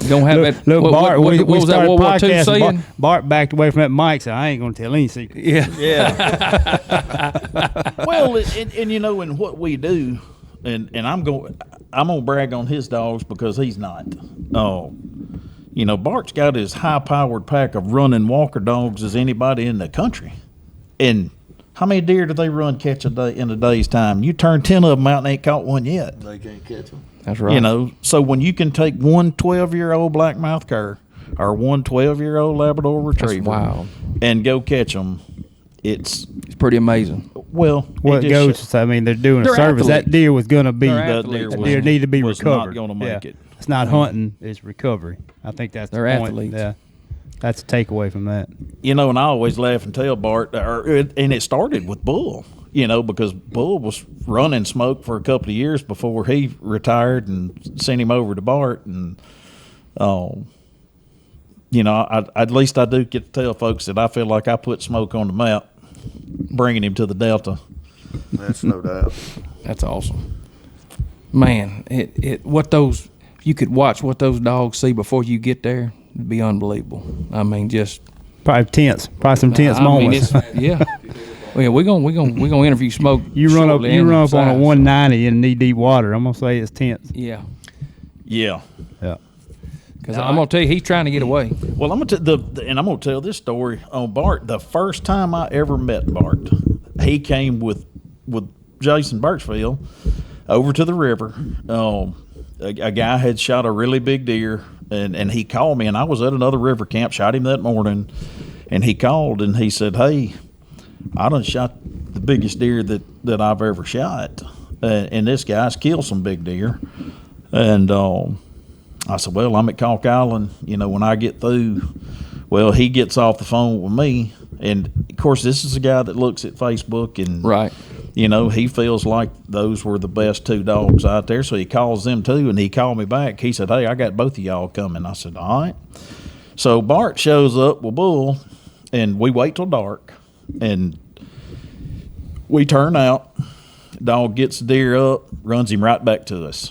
don't have that. Look, Bart, what was that World War II saying? Bart backed away from that mic, so I ain't going to tell any secrets. Yeah. Well, and in what we do, and I'm gonna brag on his dogs because he's not. Bart's got as high-powered pack of running walker dogs as anybody in the country, and how many deer do they catch a day in a day's time? You turn 10 of them out and ain't caught one yet. They can't catch them. That's right. So when you can take one 12-year-old blackmouth cur or one 12-year-old Labrador Retriever and go catch them, it's pretty amazing. Well, they're doing a service. Athletes. That deer was going to be. That deer need to be recovered. Not going to make it. It's not hunting; it's recovery. I think that's they're the point. Athletes. Yeah, that's a takeaway from that. And I always laugh and tell Bart, and it started with Bull. Because Bull was running Smoke for a couple of years before he retired and sent him over to Bart. And, at least I do get to tell folks that I feel like I put Smoke on the map, bringing him to the Delta. That's no doubt. That's awesome. Man, you could watch what those dogs see before you get there, it'd be unbelievable. I mean, just. Probably some tense moments. Yeah, we're gonna interview Smoke. You run up on a 190 in knee deep water. I'm gonna say it's tense. Yeah. Because I'm gonna tell you, he's trying to get away. Well, I'm gonna tell this story on Bart. The first time I ever met Bart, he came with Jason Birchfield over to the river. A guy had shot a really big deer, and he called me, and I was at another river camp. Shot him that morning, and he called and he said, "Hey, I done shot the biggest deer that I've ever shot, and this guy's killed some big deer." And I said, "Well, I'm at Calk Island. When I get through, well, he gets off the phone with me, and of course, this is a guy that looks at Facebook, and he feels like those were the best two dogs out there, so he calls them too, and he called me back. He said, "Hey, I got both of y'all coming." I said, "All right." So Bart shows up with Bull, and we wait till dark. And we turn out, dog gets the deer up, runs him right back to us.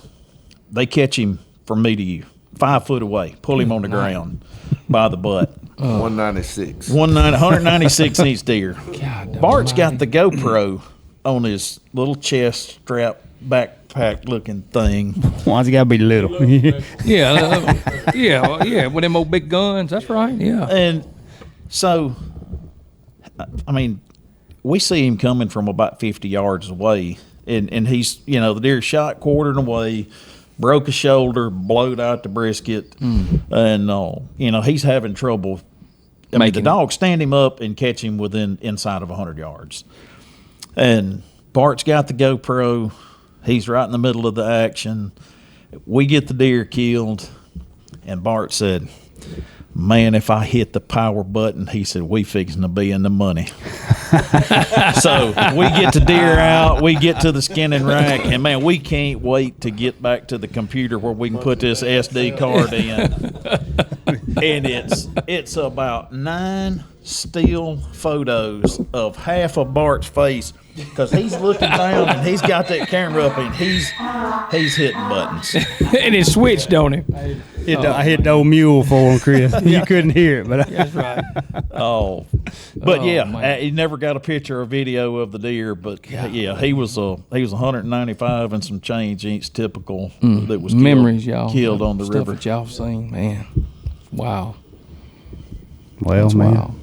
They catch him from me to you, 5 foot away, pull him on the ground by the butt. 196. 196 deer. God, Bart's got the GoPro on his little chest strap backpack looking thing. Why's it got to be little? yeah, with them old big guns. That's right. Yeah. And so, we see him coming from about 50 yards away, and he's, the deer shot, quartered away, broke a shoulder, blowed out the brisket, and, he's having trouble. The dog stand him up and catch him inside of 100 yards. And Bart's got the GoPro. He's right in the middle of the action. We get the deer killed, and Bart said, "Man, if I hit the power button," he said, "we fixing to be in the money." So we get the deer out, we get to the skinning rack, and man, we can't wait to get back to the computer where we can put this SD card in. And it's about 9 still photos of half of Bart's face, because he's looking down and he's got that camera up and he's hitting buttons. And it switched, don't it? I hit the old mule for him, Chris. You couldn't hear it, but That's right. Oh, but Oh, yeah, man. he never got a picture or video of the deer. But yeah, he was 195 and some change inch typical that was Memories, y'all. killed on the Stuff river. that y'all seen, man. Wow. well, That's man. wild.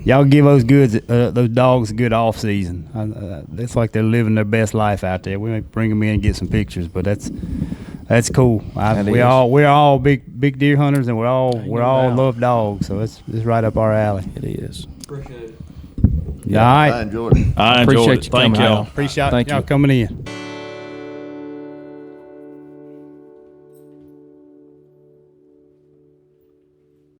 Y'all give those dogs a good off season. It's like they're living their best life out there. We may bring them in and get some pictures, but that's cool. We're all big deer hunters, and we all doubt. love dogs. So it's right up our alley. It is. Appreciate it. All right. I enjoyed it. I enjoyed Appreciate it. you Thank coming y'all. out. Appreciate Thank y'all you. coming in.